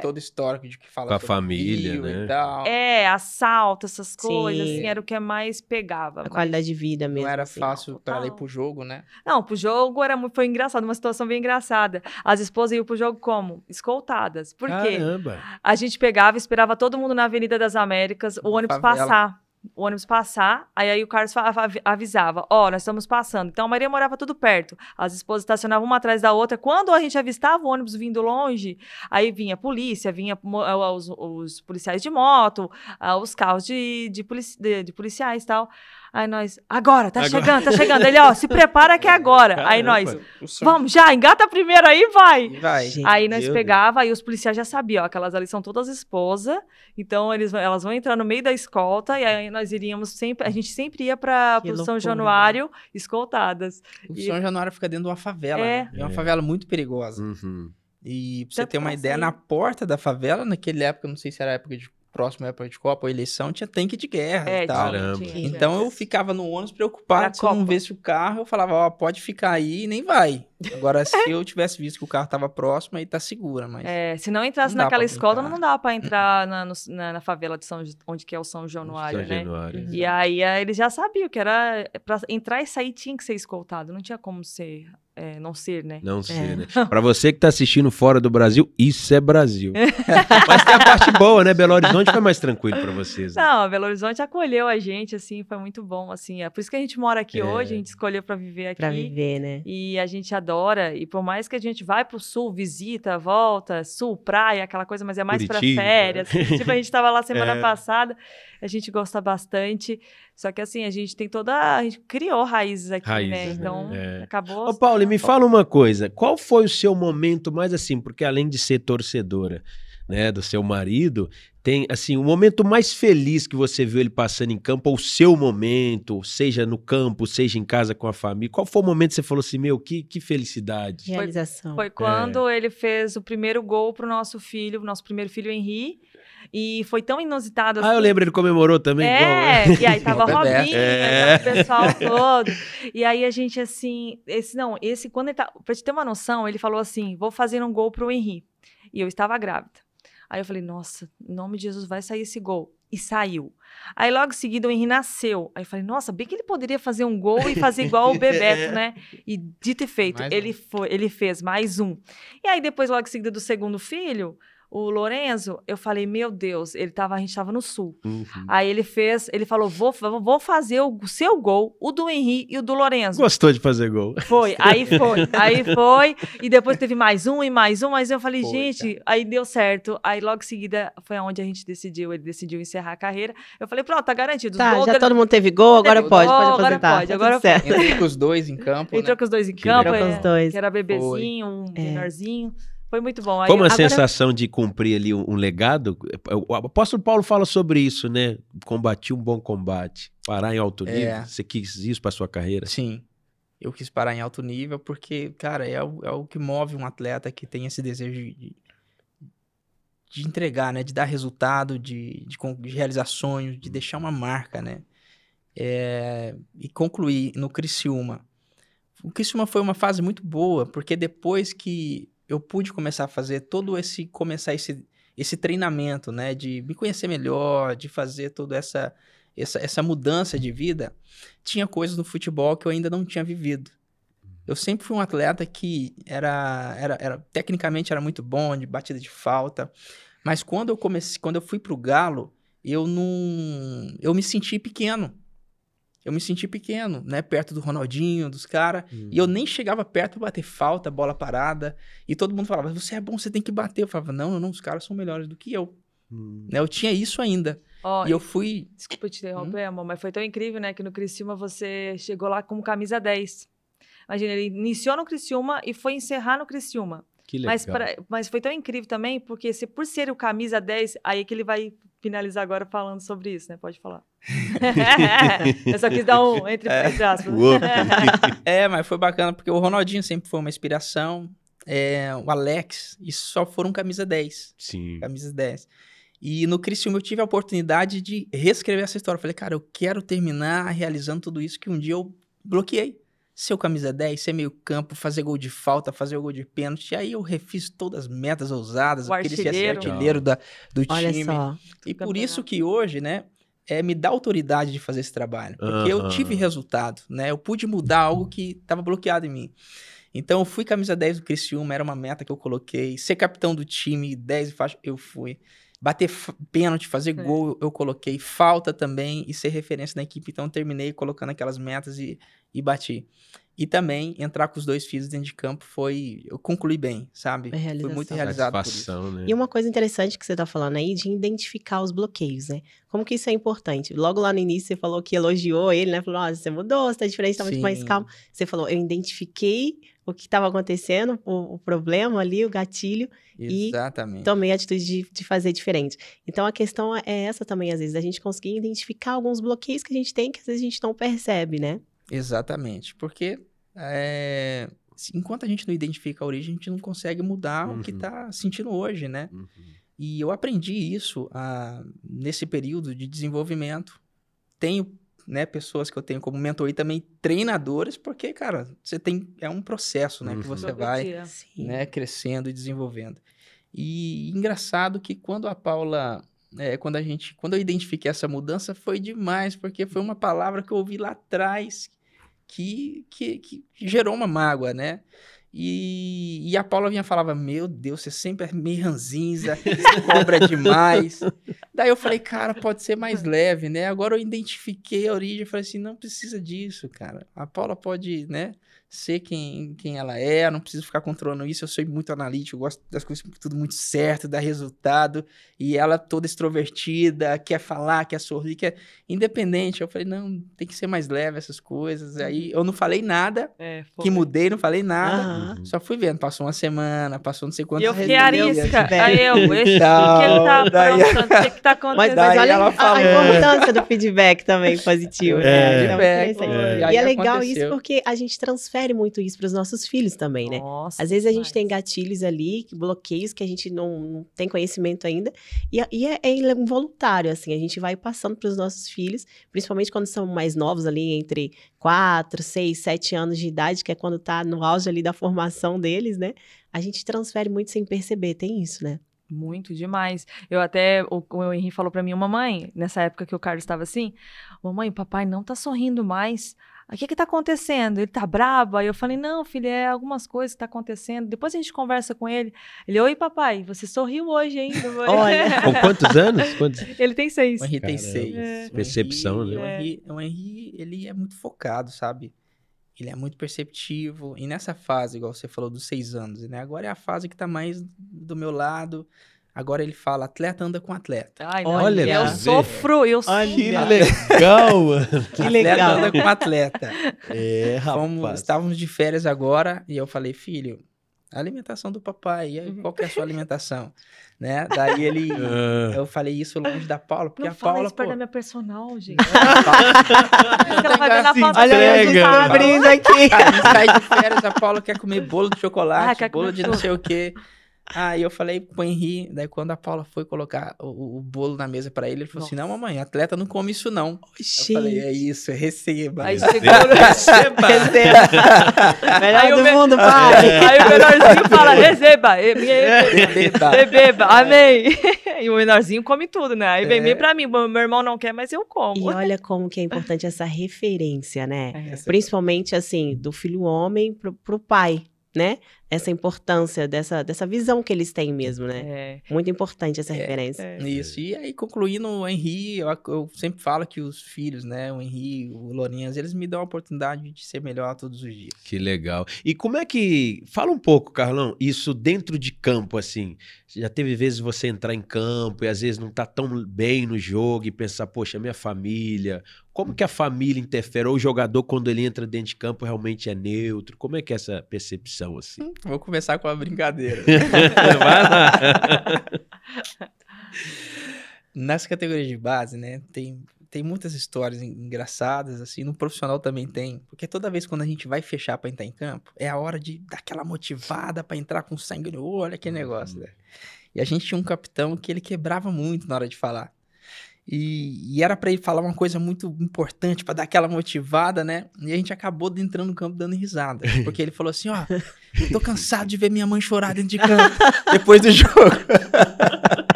Todo histórico de que fala com a família, né? E tal. Assalto, essas coisas, assim, era o que mais pegava. A qualidade de vida mesmo. Não era fácil pra ela ir pro jogo, né? Não, pro jogo foi engraçado, uma situação bem engraçada. As esposas iam pro jogo como? Escoltadas. Por quê? Caramba! A gente pegava, esperava todo mundo na Avenida das Américas, o ônibus passar, aí o Carlos avisava, nós estamos passando. Então, a Maria morava tudo perto. As esposas estacionavam uma atrás da outra. Quando a gente avistava o ônibus vindo longe, aí vinha a polícia, vinha os policiais de moto, os carros de policiais e tal. Aí nós, agora, tá chegando. Ele, se prepara que é agora. Caramba. Aí nós, vamos já, engata primeiro aí, vai. Gente, aí nós pegava, e os policiais já sabiam, aquelas ali são todas esposas, então elas vão entrar no meio da escolta, e aí nós iríamos sempre, a gente sempre ia pro São Januário, escoltadas. O São Januário fica dentro de uma favela, né? É uma favela muito perigosa. E pra você ter uma ideia, na porta da favela, naquela época, não sei se era a época de próxima época de Copa ou eleição, tinha tanque de guerra e tal. Caramba. Então eu ficava no ônibus preocupado, Era se eu não Copa. visse o carro, eu falava, ó, pode ficar aí e nem vai. Agora, se eu tivesse visto que o carro tava próximo, aí tá segura, mas... Se não entrasse Não dá naquela pra escola, brincar. não dava pra entrar na favela de onde que é o São Januário, São né? Januário. E aí eles já sabiam que era pra entrar e sair tinha que ser escoltado, não tinha como ser, não ser, né? Não sei, né? Pra você que tá assistindo fora do Brasil, isso é Brasil. Mas tem a parte boa, né? Belo Horizonte foi mais tranquilo pra vocês. Né? Não, Belo Horizonte acolheu a gente, assim, foi muito bom, assim. É por isso que a gente mora aqui É. hoje, a gente escolheu pra viver aqui. Pra viver, né? E a gente adora, e por mais que a gente vai pro sul, visita, volta, sul, praia, aquela coisa, mas é mais Curitiba. pra férias. Tipo, a gente tava lá semana passada, a gente gosta bastante. Só que assim, a gente criou raízes aqui, né? Raízes, né? Então, acabou. Ô, Paulo, me fala uma coisa. Qual foi o seu momento mais assim? Porque além de ser torcedora, né, do seu marido, tem assim, o momento mais feliz que você viu ele passando em campo, ou o seu momento, seja no campo, seja em casa com a família. Qual foi o momento que você falou assim, meu, que felicidade? Realização. Foi quando ele fez o primeiro gol pro nosso primeiro filho, Henri. E foi tão inusitado assim. Ah, eu lembro, ele comemorou também. igual, E aí tava Igual Bebeto. Robinho, aí tava o pessoal todo. E aí a gente, assim, quando ele tá, pra te ter uma noção, ele falou assim, vou fazer um gol pro Henri. E eu estava grávida. Aí eu falei, nossa, em nome de Jesus vai sair esse gol. E saiu. Aí logo em seguida o Henri nasceu. Aí eu falei, nossa, bem que ele poderia fazer um gol e fazer igual o Bebeto, né? E dito e feito, Mais ele fez mais um. E aí depois, logo em seguida do segundo filho, o Lorenzo, eu falei, meu Deus, a gente tava no sul. Uhum. Aí ele falou, vou fazer o seu gol, o do Henri e o do Lorenzo. Gostou de fazer gol. Aí foi, e depois teve mais um, mas eu falei, gente, aí deu certo. Aí logo em seguida foi onde ele decidiu encerrar a carreira. Eu falei, pronto, tá garantido. Tá, já todo mundo teve gol, agora pode aposentar. Pode, Tá agora tudo certo. Entrei com os dois em campo, Entrou né? com os dois em campo, legal. Com os dois. que era bebezinho, um menorzinho. Foi muito bom. Aí Como a agora- sensação de cumprir ali um legado, o apóstolo Paulo fala sobre isso, né? Combati um bom combate, parar em alto nível. Você quis isso pra sua carreira? Sim. Eu quis parar em alto nível porque, cara, é o que move um atleta que tem esse desejo de entregar, né? De dar resultado, de realizar sonhos, de deixar uma marca, né? E concluir no Criciúma. O Criciúma foi uma fase muito boa, porque depois que eu pude começar a fazer esse treinamento, né? De me conhecer melhor, de fazer toda essa mudança de vida, tinha coisas no futebol que eu ainda não tinha vivido. Eu sempre fui um atleta que tecnicamente era muito bom, de batida de falta, mas quando eu fui pro Galo, eu me senti pequeno. Eu me senti pequeno, né? Perto do Ronaldinho, dos caras. E eu nem chegava perto pra bater falta, bola parada. E todo mundo falava, você é bom, você tem que bater. Eu falava, não, os caras são melhores do que eu. Né? Eu tinha isso ainda. Ó, E eu fui... Desculpa te interromper, amor, mas foi tão incrível, né? Que no Criciúma você chegou lá como camisa 10. Imagina, ele iniciou no Criciúma e foi encerrar no Criciúma. Que legal. Mas foi tão incrível também, porque por ser o camisa 10, aí que ele vai finalizar agora falando sobre isso, né? Pode falar. Eu só quis dar um entre aspas. Mas foi bacana, porque o Ronaldinho sempre foi uma inspiração. O Alex, isso só foram camisa 10. Sim. Camisa 10. E no Criciúma eu tive a oportunidade de reescrever essa história. Eu falei, cara, eu quero terminar realizando tudo isso que um dia eu bloqueei. Ser o camisa 10, ser meio campo, fazer gol de falta, fazer o gol de pênalti. Aí eu refiz todas as metas ousadas. O eu queria ser artilheiro. artilheiro do Olha time. só. E por isso que hoje, né, me dá autoridade de fazer esse trabalho. Porque eu tive resultado, né? Eu pude mudar algo que estava bloqueado em mim. Então eu fui camisa 10 do Criciúma, era uma meta que eu coloquei. Ser capitão do time, 10 e faixa, eu fui. Bater pênalti, fazer gol, eu coloquei. Falta também e ser referência na equipe. Então eu terminei colocando aquelas metas e bati. E também entrar com os dois filhos dentro de campo eu concluí bem, sabe? Fui muito realizado por isso. Né? E uma coisa interessante que você tá falando aí de identificar os bloqueios, né? Como que isso é importante? Logo lá no início você falou que elogiou ele, né? Falou, você mudou, você tá diferente, tá muito mais calmo. Você falou, eu identifiquei o que estava acontecendo, o problema ali, o gatilho. Exatamente. E tomei a atitude de fazer diferente. Então, a questão é essa também, às vezes, a gente conseguir identificar alguns bloqueios que a gente tem, que às vezes a gente não percebe, né? Exatamente, porque enquanto a gente não identifica a origem, a gente não consegue mudar o que tá sentindo hoje, né? E eu aprendi isso nesse período de desenvolvimento. Tenho, né, pessoas que eu tenho como mentor e também treinadores, porque, cara, é um processo, né, que você vai, né, crescendo e desenvolvendo. E engraçado que quando a Paula, quando eu identifiquei essa mudança, foi demais, porque foi uma palavra que eu ouvi lá atrás que gerou uma mágoa, né? E a Paula vinha e falava, meu Deus, você sempre é meio ranzinza, você cobra demais. Daí eu falei, cara, pode ser mais leve, né? Agora eu identifiquei a origem, eu falei assim, não precisa disso, cara. A Paula pode, né, ser quem ela é, não preciso ficar controlando isso, eu sou muito analítico, eu gosto das coisas tudo muito certo, dar resultado, e ela toda extrovertida, quer falar, quer sorrir, quer independente. Eu falei, não, tem que ser mais leve essas coisas. Aí eu não falei nada, que mudei, não falei nada. Só fui vendo, passou uma semana, passou não sei quantos dias. E eu fiquei arisca. Aí o que tá acontecendo? Mas olha a importância do feedback também positivo. E é legal isso porque a gente transfere muito isso para os nossos filhos também, né? Às vezes a gente tem gatilhos ali, bloqueios que a gente não tem conhecimento ainda. E é involuntário, assim, a gente vai passando para os nossos filhos, principalmente quando são mais novos ali, entre 4, 6, 7 anos de idade, que é quando tá no auge ali da formação deles, né? A gente transfere muito sem perceber, tem isso, né? Muito demais. O Henrique falou pra mim, mamãe, nessa época que o Carlos estava assim, mamãe, o papai não tá sorrindo mais. O que tá acontecendo? Ele tá brabo? Aí eu falei, não, filho, é algumas coisas que tá acontecendo. Depois a gente conversa com ele. Ele, oi, papai, você sorriu hoje, hein? Olha. Com quantos anos? Ele tem 6. O Henrique tem 6. Percepção, né? O Henrique, ele é muito focado, sabe? Ele é muito perceptivo. E nessa fase, igual você falou, dos 6 anos, né? Agora é a fase que tá mais do meu lado. Agora ele fala, atleta anda com atleta. Ai, não, olha, eu sofro, eu sofro. Que legal, mano. Que legal. Atleta anda com atleta. Rapaz. Estávamos de férias agora e eu falei, filho, a alimentação do papai, qual que é a sua alimentação? Né? Daí ele, eu falei isso longe da Paula, porque não a Paula... Não fala isso da minha personal, gente. Ela vai ver na foto. Olha, a gente tá abrindo aqui. A gente sai de férias, a Paula quer comer bolo de chocolate, bolo de não sei o quê. Aí eu falei pro Henri, daí quando a Paula foi colocar o bolo na mesa pra ele, ele falou assim, não, mamãe, atleta não come isso não. Oxi. Eu falei, é isso, receba. Aí receba. Melhor do mundo, pai. Aí o menorzinho fala, receba. Beba, amém. E o menorzinho come tudo, né? Aí vem pra mim, meu irmão não quer, mas eu como. E olha como que é importante essa referência, né? Principalmente, assim, do filho homem pro pai, né? Essa importância dessa visão que eles têm mesmo, né? Muito importante essa referência. Isso. E aí, concluindo, o Henri, eu sempre falo que os filhos, né? O Henri, o Lourinhas, eles me dão a oportunidade de ser melhor todos os dias. Que legal. E como é que... Fala um pouco, Carlão, isso dentro de campo, assim. Já teve vezes você entrar em campo e às vezes não tá tão bem no jogo e pensar, poxa, minha família... Como que a família interfere? Ou o jogador, quando ele entra dentro de campo, realmente é neutro? Como é que é essa percepção, assim? Vou começar com a brincadeira. Vai lá. Nessa categoria de base, né, tem muitas histórias engraçadas, assim, no profissional também tem. Porque toda vez quando a gente vai fechar pra entrar em campo, é a hora de dar aquela motivada pra entrar com sangue no olho, aquele negócio, né? E a gente tinha um capitão que ele quebrava muito na hora de falar. E era pra ele falar uma coisa muito importante, pra dar aquela motivada, né? E a gente acabou entrando no campo dando risada. Porque ele falou assim, ó, tô cansado de ver minha mãe chorar dentro de campo, depois do jogo.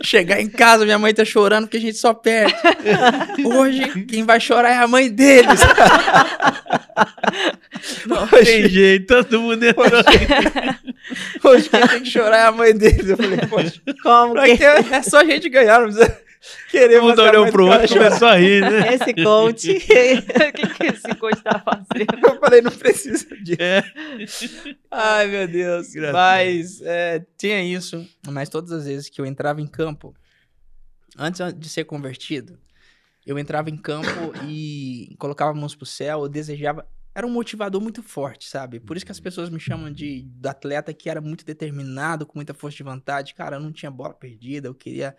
Chegar em casa, minha mãe tá chorando porque a gente só perde. Hoje, quem vai chorar é a mãe deles. Não tem jeito, todo mundo entrou. Hoje quem tem que chorar é a mãe deles. Eu falei, poxa, como que... é só a gente ganhar, não precisa querer. Todo mundo olhou pro outro e começou a rir, né? Esse coach. O que esse coach tá fazendo? Eu falei, não precisa disso. Ai, meu Deus. Mas tinha isso. Mas todas as vezes que eu entrava em campo, antes de ser convertido, eu entrava em campo e colocava mãos pro céu, eu desejava... Era um motivador muito forte, sabe? Por isso que as pessoas me chamam de atleta que era muito determinado, com muita força de vontade. Cara, eu não tinha bola perdida, eu queria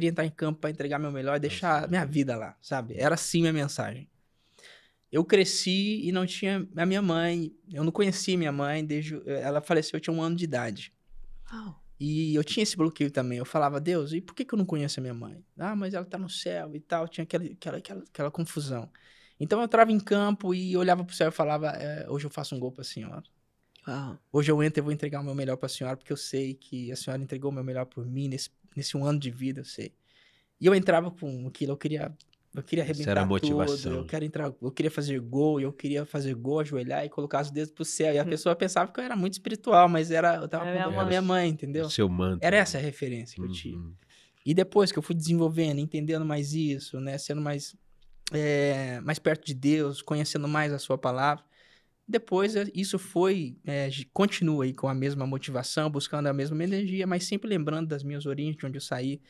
entrar em campo para entregar meu melhor e deixar minha vida lá, sabe? Era assim minha mensagem. Eu cresci e não tinha a minha mãe, eu não conhecia minha mãe, ela faleceu, eu tinha 1 ano de idade. E eu tinha esse bloqueio também. Eu falava, Deus, e por que eu não conheço a minha mãe? Ah, mas ela tá no céu e tal. Tinha aquela confusão. Então eu entrava em campo e olhava pro céu e falava, hoje eu faço um gol pra senhora. Uau. Hoje eu entro e vou entregar o meu melhor pra senhora, porque eu sei que a senhora entregou o meu melhor por mim nesse um ano de vida, eu sei. E eu entrava com aquilo, eu queria arrebentar Essa era a motivação. tudo, eu queria fazer gol, ajoelhar e colocar os dedos pro céu. E a pessoa pensava que eu era muito espiritual, mas eu tava apontando a minha mãe, entendeu? O seu manto. Era essa a referência que eu tinha. E depois que eu fui desenvolvendo, entendendo mais isso, né? Sendo mais perto de Deus, conhecendo mais a sua palavra. Depois isso continua aí com a mesma motivação, buscando a mesma energia, mas sempre lembrando das minhas origens, de onde eu saí,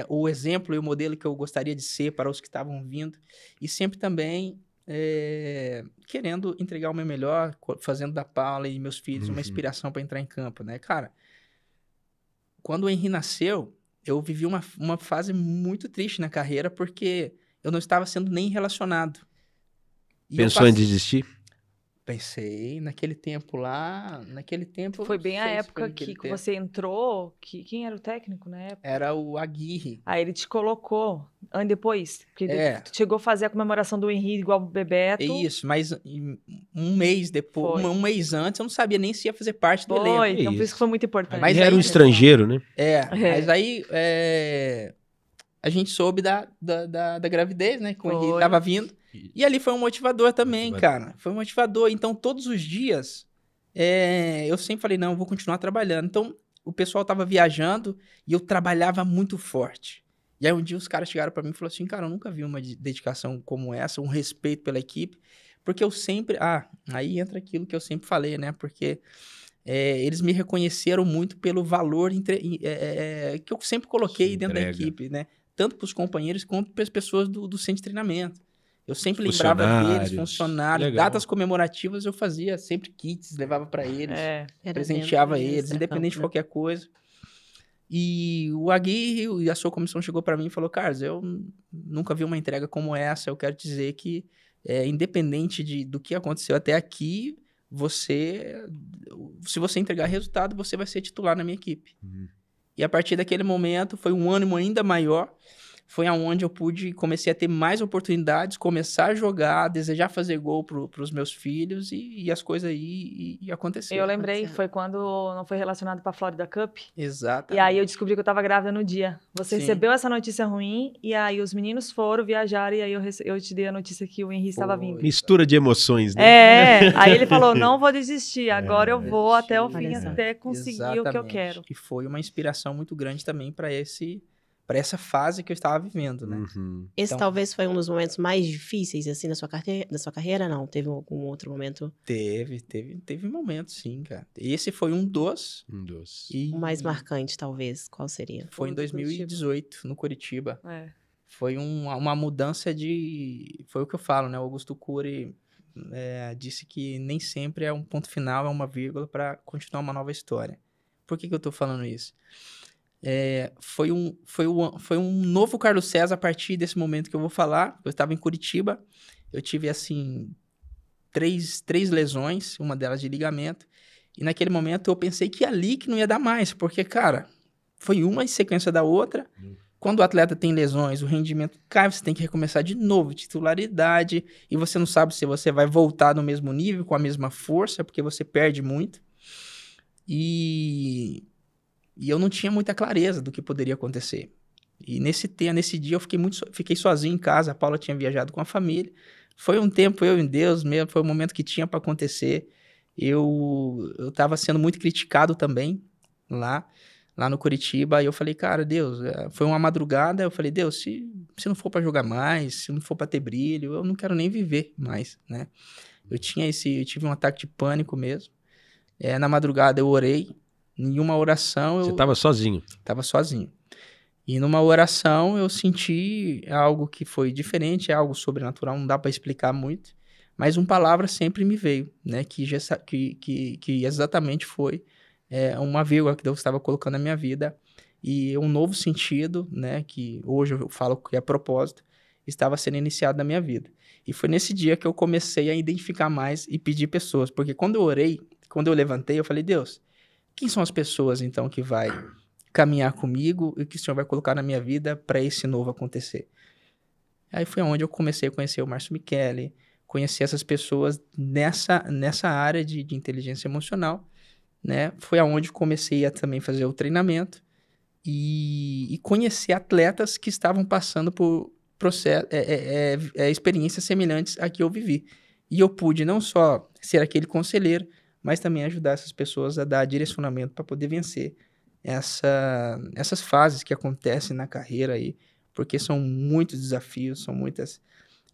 o exemplo e o modelo que eu gostaria de ser para os que estavam vindo, e sempre também querendo entregar o meu melhor, fazendo da Paula e meus filhos uma inspiração para entrar em campo, né? Cara, quando o Henry nasceu, eu vivi uma fase muito triste na carreira, porque eu não estava sendo nem relacionado. Pensou em desistir? Pensei, naquele tempo. Foi bem a época que você entrou. Quem era o técnico na época? Era o Aguirre. Aí ele te colocou ano depois. Porque tu chegou a fazer a comemoração do Henry igual o Bebeto. Isso, mas um mês depois, um mês antes, eu não sabia nem se ia fazer parte do elenco. Então por isso que foi muito importante. Mas era um estrangeiro, né? Mas aí a gente soube da gravidez, né? Que o Henry estava vindo. E ali foi um motivador também, cara. Foi um motivador. Então, todos os dias, eu sempre falei, não, eu vou continuar trabalhando. Então, o pessoal tava viajando e eu trabalhava muito forte. E aí, um dia, os caras chegaram pra mim e falaram assim, cara, eu nunca vi uma dedicação como essa, um respeito pela equipe. Porque eu sempre... aí entra aquilo que eu sempre falei, né? Porque eles me reconheceram muito pelo valor que eu sempre coloquei dentro da equipe, né? Tanto pros companheiros quanto pras pessoas do centro de treinamento. Eu sempre lembrava deles, funcionários, legal. Datas comemorativas eu fazia sempre kits, levava para eles, presenteava eles, independente de qualquer coisa. E o Aguirre e a sua comissão chegou para mim e falou, Carlos, eu nunca vi uma entrega como essa, eu quero dizer que, independente do que aconteceu até aqui, se você entregar resultado, você vai ser titular na minha equipe. E a partir daquele momento, foi um ânimo ainda maior, foi aonde eu comecei a ter mais oportunidades, começar a jogar, desejar fazer gol pros meus filhos e as coisas aí aconteceram. Eu lembrei, foi quando não foi relacionado pra Florida Cup. Exato. E aí eu descobri que eu tava grávida no dia. Você recebeu essa notícia ruim e aí os meninos viajaram e aí eu te dei a notícia que o Henry estava vindo. Mistura de emoções, né? Aí ele falou, não vou desistir, agora eu vou até o fim, até conseguir o que eu quero. E foi uma inspiração muito grande também para essa fase que eu estava vivendo, né? Esse então, talvez foi um dos momentos mais difíceis, assim, da sua carreira, não? Teve algum outro momento? Teve momentos, sim, cara. Esse foi um dos. O mais marcante, talvez, qual seria? Foi em 2018, no Curitiba. Foi uma mudança Foi o que eu falo, né? O Augusto Cury disse que nem sempre é um ponto final, é uma vírgula para continuar uma nova história. Por que eu tô falando isso? Foi um novo Carlos César a partir desse momento que eu vou falar. Eu estava em Curitiba, eu tive, assim, três lesões, uma delas de ligamento, e naquele momento eu pensei que ali que não ia dar mais, porque, cara, foi uma em sequência da outra. Quando o atleta tem lesões, o rendimento cai, você tem que recomeçar de novo, titularidade, e você não sabe se você vai voltar no mesmo nível, com a mesma força, porque você perde muito. E eu não tinha muita clareza do que poderia acontecer. E nesse dia eu fiquei sozinho em casa, a Paula tinha viajado com a família. Foi um tempo eu em Deus mesmo, foi um momento que tinha para acontecer. Eu estava sendo muito criticado também lá no Curitiba, e eu falei, cara, Deus, foi uma madrugada, eu falei, Deus, se não for para jogar mais, se não for para ter brilho, eu não quero nem viver mais, né? Eu tive um ataque de pânico mesmo. Na madrugada eu orei. Em uma oração... Você estava sozinho? Estava sozinho. E numa oração eu senti algo que foi diferente, algo sobrenatural, não dá para explicar muito, mas uma palavra sempre me veio, né? Que exatamente foi uma vírgula que Deus estava colocando na minha vida e um novo sentido, né? Que hoje eu falo que é propósito, estava sendo iniciado na minha vida. E foi nesse dia que eu comecei a identificar mais e pedir pessoas, porque quando eu orei, quando eu levantei, eu falei, Deus... quem são as pessoas, então, que vai caminhar comigo e que o Senhor vai colocar na minha vida para esse novo acontecer? Aí foi onde eu comecei a conhecer o Márcio Michele, conhecer essas pessoas nessa área de inteligência emocional, né? Foi aonde comecei a também fazer o treinamento e conhecer atletas que estavam passando por experiências semelhantes a que eu vivi. E eu pude não só ser aquele conselheiro, mas também ajudar essas pessoas a dar direcionamento para poder vencer essas fases que acontecem na carreira aí, porque são muitos desafios, são muitas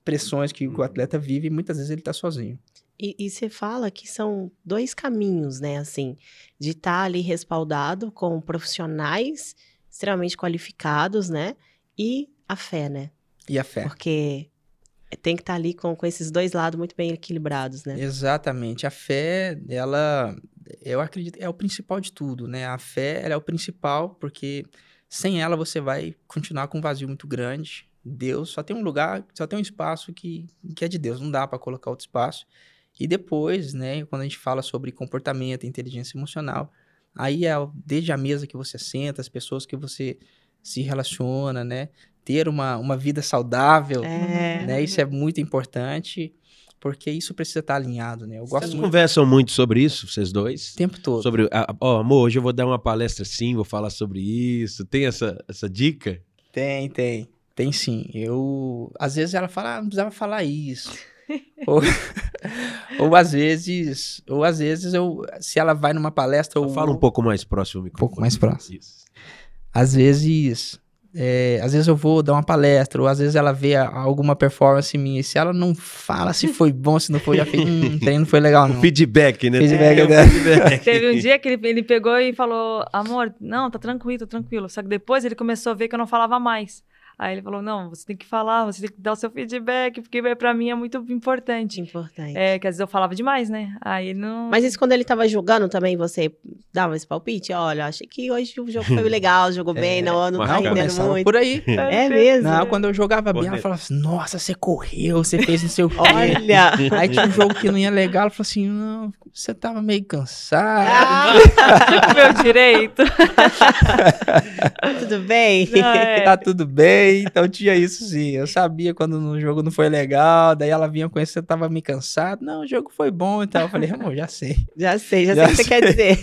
pressões que o atleta vive e muitas vezes ele está sozinho. E você fala que são 2 caminhos, né, assim, de estar ali respaldado com profissionais extremamente qualificados, né, e a fé, né? E a fé. Porque tem que estar ali com esses 2 lados muito bem equilibrados, né? Exatamente. A fé, eu acredito, é o principal de tudo, né? A fé, ela é o principal, porque sem ela você vai continuar com um vazio muito grande. Deus só tem um lugar, só tem um espaço que é de Deus, não dá para colocar outro espaço. E depois, né, quando a gente fala sobre comportamento, inteligência emocional, aí é desde a mesa que você senta, as pessoas que você se relaciona, né? Ter uma vida saudável, né? Isso é muito importante, porque isso precisa estar alinhado, né? Vocês conversam muito sobre isso, vocês dois? O tempo todo. Sobre, amor, hoje eu vou dar uma palestra assim, vou falar sobre isso. Tem essa dica? Tem sim. Às vezes ela fala, não precisava falar isso. ou às vezes se ela vai numa palestra... Fala um pouco mais próximo. Um pouco mais próximo. Isso. Às vezes eu vou dar uma palestra, ou às vezes ela vê alguma performance minha, e se ela não fala se foi bom, se não foi, já fez, o treino não foi legal não. O feedback, né? Feedback. Teve um dia que ele pegou e falou, amor, não, tá tranquilo. Só que depois ele começou a ver que eu não falava mais. Aí ele falou, não, você tem que falar, você tem que dar o seu feedback, porque pra mim é muito importante. Importante. Que às vezes eu falava demais, né? Aí ele não... Mas isso quando ele tava jogando também, você dava esse palpite? Olha, achei que hoje o jogo foi legal, jogou bem, não tá rendendo muito. Por aí. É mesmo? Não, quando eu jogava bem, ela falava assim, nossa, você correu, você fez não sei o quê. Olha! Aí tinha um jogo que não ia legal, ela falou assim, não, você tava meio cansado. Meu direito. Tudo bem? Tá tudo bem. Então tinha isso sim, eu sabia quando o jogo não foi legal, daí ela vinha conhecer, eu tava meio cansado, não, o jogo foi bom e tal, eu falei, amor, já sei o que você quer dizer.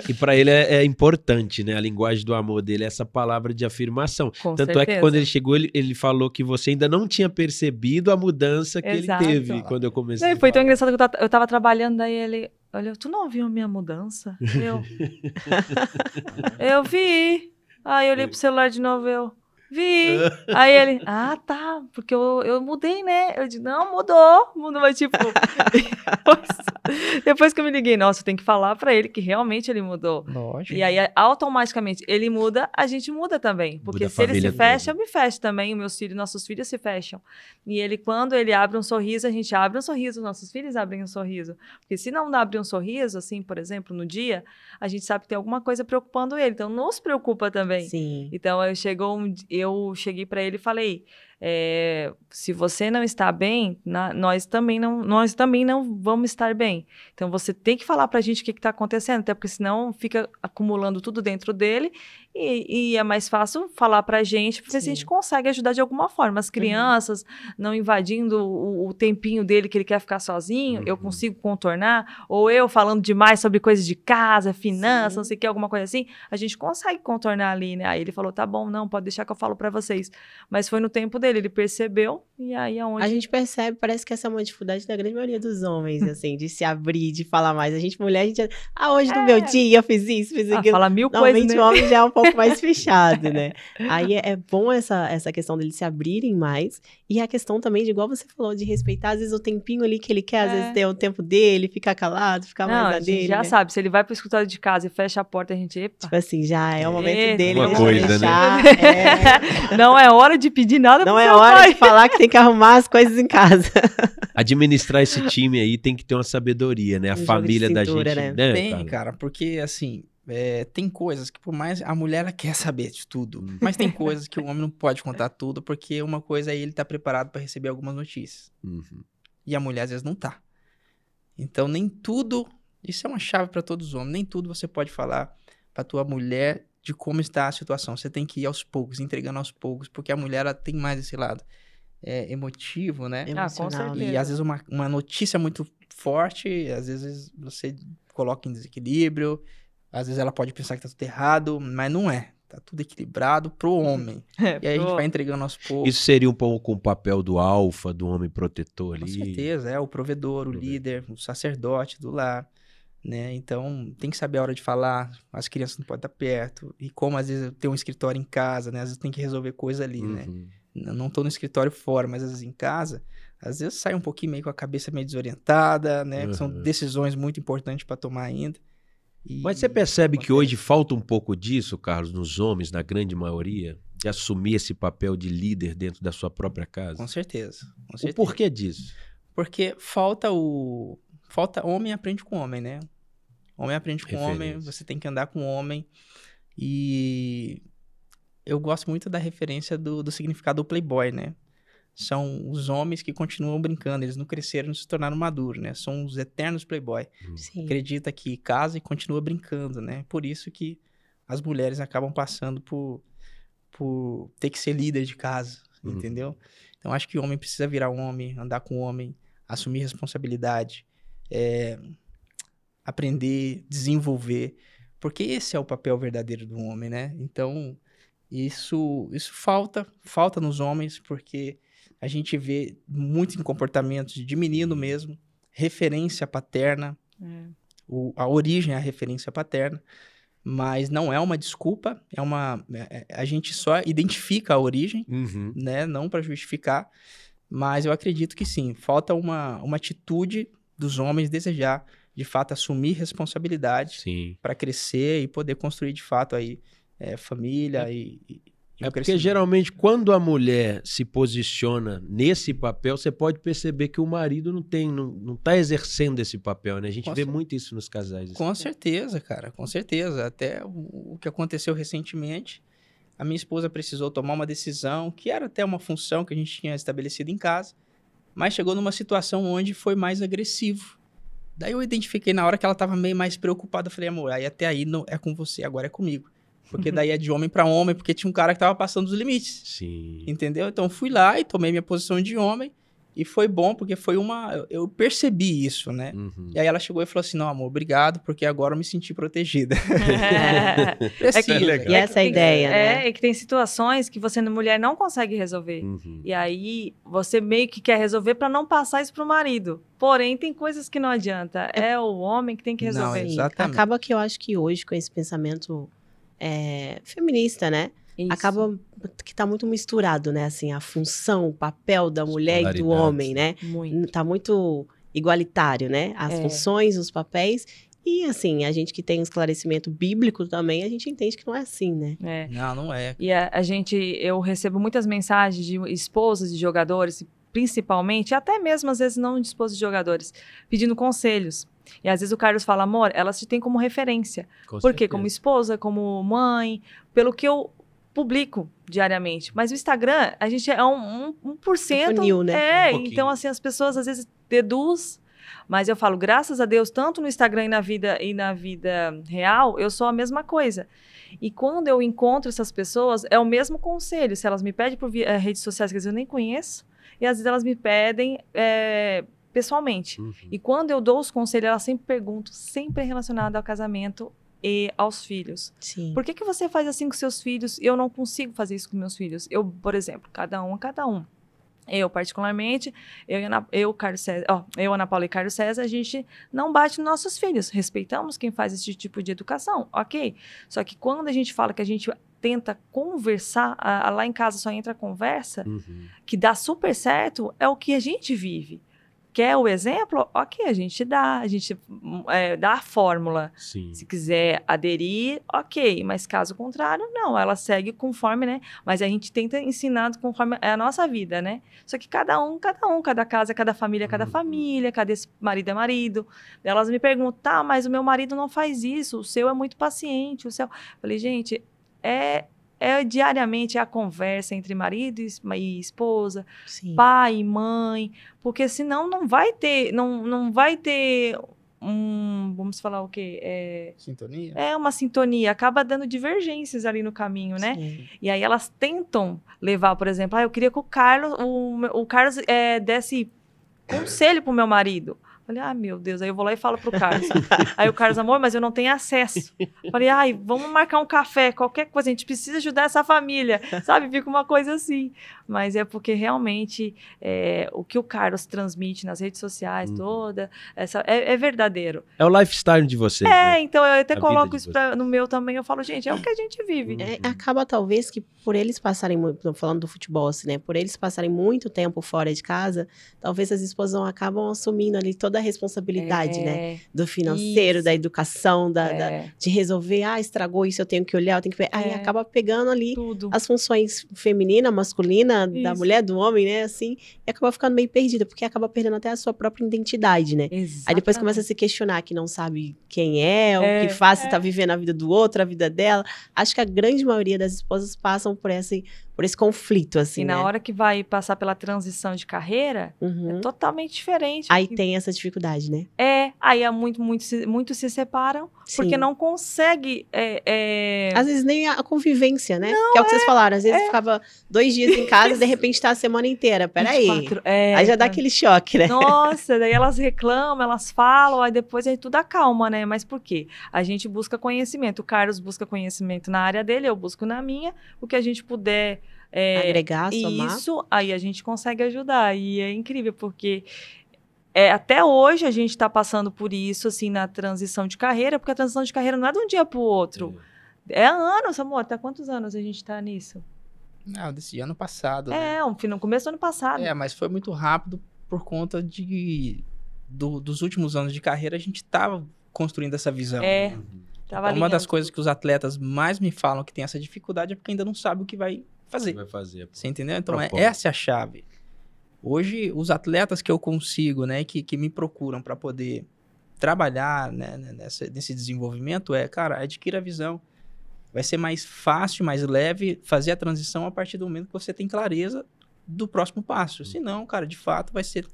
E pra ele é importante, né, a linguagem do amor dele é essa palavra de afirmação. Com Tanto certeza. é que quando ele chegou, ele falou que você ainda não tinha percebido a mudança que Exato. ele teve quando eu comecei. Daí foi tão engraçado que eu tava trabalhando, daí ele... Olha, tu não viu a minha mudança? Eu vi. Aí eu olhei pro celular de novo, vi. Aí ele, tá, porque eu mudei, né? Eu disse, não, mudou, mas tipo... depois que eu me liguei, nossa, eu tenho que falar pra ele que realmente ele mudou. Lógico. E aí, automaticamente, ele muda, a gente muda também. Porque Muda se ele se fecha, toda. eu me fecho também, nossos filhos se fecham. E ele, quando ele abre um sorriso, a gente abre um sorriso, nossos filhos abrem um sorriso. Porque se não abrir um sorriso, assim, por exemplo, no dia, a gente sabe que tem alguma coisa preocupando ele. Então, nos preocupa também. Sim. Então, eu cheguei para ele e falei, se você não está bem, nós também não vamos estar bem. Então, você tem que falar pra gente o que está acontecendo, até porque senão fica acumulando tudo dentro dele e é mais fácil falar pra gente, porque a gente consegue ajudar de alguma forma. As crianças não invadindo o tempinho dele que ele quer ficar sozinho, eu consigo contornar, ou eu falando demais sobre coisas de casa, finanças, não sei o que, alguma coisa assim, a gente consegue contornar ali, né? Aí ele falou, tá bom, não, pode deixar que eu falo pra vocês. Mas foi no tempo dele, ele percebeu, e aí aonde... A gente percebe, parece que essa é uma dificuldade da grande maioria dos homens, assim, de se abrir, de falar mais. A gente, mulher, hoje no meu dia eu fiz isso, fiz aquilo. Fala mil coisas, Normalmente né? o homem já é um pouco mais fechado, né? Aí é bom essa questão deles se abrirem mais, e a questão também de, igual você falou, de respeitar, às vezes, o tempinho ali que ele quer, às vezes ter o tempo dele, ficar calado, ficar mais na dele, já né? sabe, se ele vai pro escritório de casa e fecha a porta, a gente, epa. Tipo assim, já é o momento dele, uma deixa coisa, deixar, né? Não é hora de pedir nada pro Não é seu hora pai. de falar que tem que arrumar as coisas em casa. Administrar esse time aí tem que ter uma sabedoria, né? A jogo de família da cintura, gente, né? Tem, cara, porque assim, tem coisas que por mais a mulher ela quer saber de tudo, mas tem coisas que o homem não pode contar tudo, porque uma coisa é ele tá preparado para receber algumas notícias. Uhum. E a mulher às vezes não tá. Então nem tudo Isso é uma chave para todos os homens. Nem tudo você pode falar para tua mulher de como está a situação. Você tem que ir aos poucos, entregando aos poucos, porque a mulher ela tem mais esse lado emotivo, né? Emocional, com certeza. E às vezes uma notícia muito forte, às vezes você coloca em desequilíbrio, às vezes ela pode pensar que tá tudo errado, mas não é. Tá tudo equilibrado pro homem. E aí a gente vai entregando aos poucos. Isso seria um pouco o papel do alfa, do homem protetor ali? Com certeza, o provedor, o líder, o sacerdote do lar, né? Então, tem que saber a hora de falar, as crianças não podem estar perto, e como às vezes tem um escritório em casa, né? Às vezes tem que resolver coisa ali, né? Eu não tô no escritório fora, mas às vezes em casa, às vezes sai um pouquinho meio com a cabeça meio desorientada, né? Que são decisões muito importantes para tomar ainda. Mas você percebe que hoje falta um pouco disso, Carlos, nos homens, na grande maioria, de assumir esse papel de líder dentro da sua própria casa? Com certeza. O porquê disso? Porque falta homem aprende com homem, né? Homem aprende com homem, você tem que andar com homem. E eu gosto muito da referência do significado do playboy, né? São os homens que continuam brincando, eles não cresceram, não se tornaram maduros, né? São os eternos playboy. Sim. Acredita que casa e continua brincando, né? Por isso que as mulheres acabam passando por ter que ser líder de casa, entendeu? Então, acho que o homem precisa virar um homem, andar com o homem, assumir responsabilidade, aprender, desenvolver, porque esse é o papel verdadeiro do homem, né? Então, isso falta nos homens, porque a gente vê muito em comportamentos de menino mesmo, referência paterna, a origem é a referência paterna, mas não é uma desculpa, a gente só identifica a origem, né? Não para justificar, mas eu acredito que sim, falta uma atitude dos homens desejar, de fato, assumir responsabilidade para crescer e poder construir, de fato, aí, família porque geralmente quando a mulher se posiciona nesse papel, você pode perceber que o marido não tá exercendo esse papel, né? A gente vê muito isso nos casais. Com certeza, cara, com certeza. Até o que aconteceu recentemente, a minha esposa precisou tomar uma decisão que era até uma função que a gente tinha estabelecido em casa, mas chegou numa situação onde foi mais agressivo. Daí eu identifiquei na hora que ela estava meio mais preocupada, eu falei, amor, aí até aí não é com você, agora é comigo. Porque daí é de homem para homem, porque tinha um cara que tava passando os limites. Sim. Entendeu? Então fui lá e tomei minha posição de homem. E foi bom, porque foi eu percebi isso, né? Uhum. E aí ela chegou e falou assim, não, amor, obrigado, porque agora eu me senti protegida. E essa é a ideia, né? É que tem situações que você, mulher, não consegue resolver. Uhum. E aí, você meio que quer resolver para não passar isso pro marido. Porém, tem coisas que não adianta. É o homem que tem que resolver. Não, exatamente. Acaba que eu acho que hoje, com esse pensamento feminista, né? Isso. Acaba que tá muito misturado, né? Assim, a função, o papel da mulher e do homem, né? Muito. Tá muito igualitário, né? As funções, os papéis. E, assim, a gente que tem um esclarecimento bíblico também, a gente entende que não é assim, né? Não é. E eu recebo muitas mensagens de esposas de jogadores, principalmente, até mesmo às vezes não de esposas de jogadores, pedindo conselhos. E às vezes o Carlos fala, amor, elas te têm como referência. Por quê? Como esposa, como mãe, pelo que eu publico diariamente. Mas o Instagram, a gente é 1%. Funil, né? Então assim, as pessoas às vezes deduzem. Mas eu falo, graças a Deus, tanto no Instagram e na vida real, eu sou a mesma coisa. E quando eu encontro essas pessoas, é o mesmo conselho. Se elas me pedem por redes sociais, que às vezes eu nem conheço, e às vezes elas me pedem pessoalmente. Uhum. E quando eu dou os conselhos, elas sempre perguntam, sempre relacionado ao casamento e aos filhos. Sim. Por que você faz assim com seus filhos? Eu não consigo fazer isso com meus filhos. Eu, por exemplo, cada um. Eu, particularmente, Ana Paula e Carlos César, a gente não bate nos nossos filhos. Respeitamos quem faz esse tipo de educação, ok. Só que quando a gente fala que a gente tenta conversar, lá em casa só entra a conversa, que dá super certo, é o que a gente vive. Quer o exemplo? Ok, a gente dá a fórmula. Sim. Se quiser aderir, ok, mas caso contrário, não, ela segue conforme, né? Mas a gente tenta ensinar conforme é a nossa vida, né? Só que cada casa, cada família, cada marido é marido. Elas me perguntam, tá, mas o meu marido não faz isso, o seu é muito paciente, o seu... Falei, gente, diariamente a conversa entre marido e esposa, Sim. pai e mãe, porque senão não vai ter vamos falar o quê? Sintonia? É uma sintonia, acaba dando divergências ali no caminho, né? Sim. E aí elas tentam levar, por exemplo, eu queria que o Carlos desse conselho pro meu marido. Falei, meu Deus, aí eu vou lá e falo pro Carlos. Aí o Carlos, amor, mas eu não tenho acesso. Falei, vamos marcar um café, qualquer coisa, a gente precisa ajudar essa família, sabe? Fica uma coisa assim. Mas é porque realmente o que o Carlos transmite nas redes sociais, é verdadeiro. É o lifestyle de vocês, né? Então eu até A coloco vida isso no meu também, eu falo, gente, é o que a gente vive. Acaba talvez que por eles passarem muito, falando do futebol, assim, né? Por eles passarem muito tempo fora de casa, talvez as esposas acabam assumindo ali toda a responsabilidade, né? Do financeiro, Isso. da educação, de resolver, estragou isso, eu tenho que olhar, eu tenho que ver. Aí acaba pegando ali Tudo. as funções feminina, masculina, da Isso. mulher, do homem, né? Assim, e acaba ficando meio perdida, porque acaba perdendo até a sua própria identidade, né? Exatamente. Aí depois começa a se questionar que não sabe quem é, o que faz, se tá vivendo a vida do outro, a vida dela. Acho que a grande maioria das esposas passam por esse conflito, assim, E né? na hora que vai passar pela transição de carreira, Uhum. é totalmente diferente. Aí tem essa dificuldade, né? Aí muitos se separam, Sim. porque não consegue... Às vezes nem a convivência, né? Que é o que vocês falaram. Às vezes ficava 2 dias em casa e de repente tá a semana inteira. Peraí. 24, Aí já dá aquele choque, né? Nossa, daí elas reclamam, elas falam, aí depois aí tudo acalma, né? Mas por quê? A gente busca conhecimento. O Carlos busca conhecimento na área dele, eu busco na minha. O que a gente puder... Agregar, somar. Isso, aí a gente consegue ajudar. E é incrível, porque até hoje a gente está passando por isso, assim, na transição de carreira, porque a transição de carreira não é de um dia para o outro. É anos, amor. Até quantos anos a gente está nisso? Não, desse ano passado, né? No começo do ano passado. Mas foi muito rápido por conta dos últimos anos de carreira, a gente estava construindo essa visão. Tava Uma das coisas que os atletas mais me falam que tem essa dificuldade é porque ainda não sabe o que vai fazer. Você entendeu? Então, essa é a chave. Hoje, os atletas que eu consigo, né, que me procuram para poder trabalhar, né, nesse desenvolvimento, cara, adquira a visão. Vai ser mais fácil, mais leve fazer a transição a partir do momento que você tem clareza do próximo passo. Senão, cara, de fato, vai ser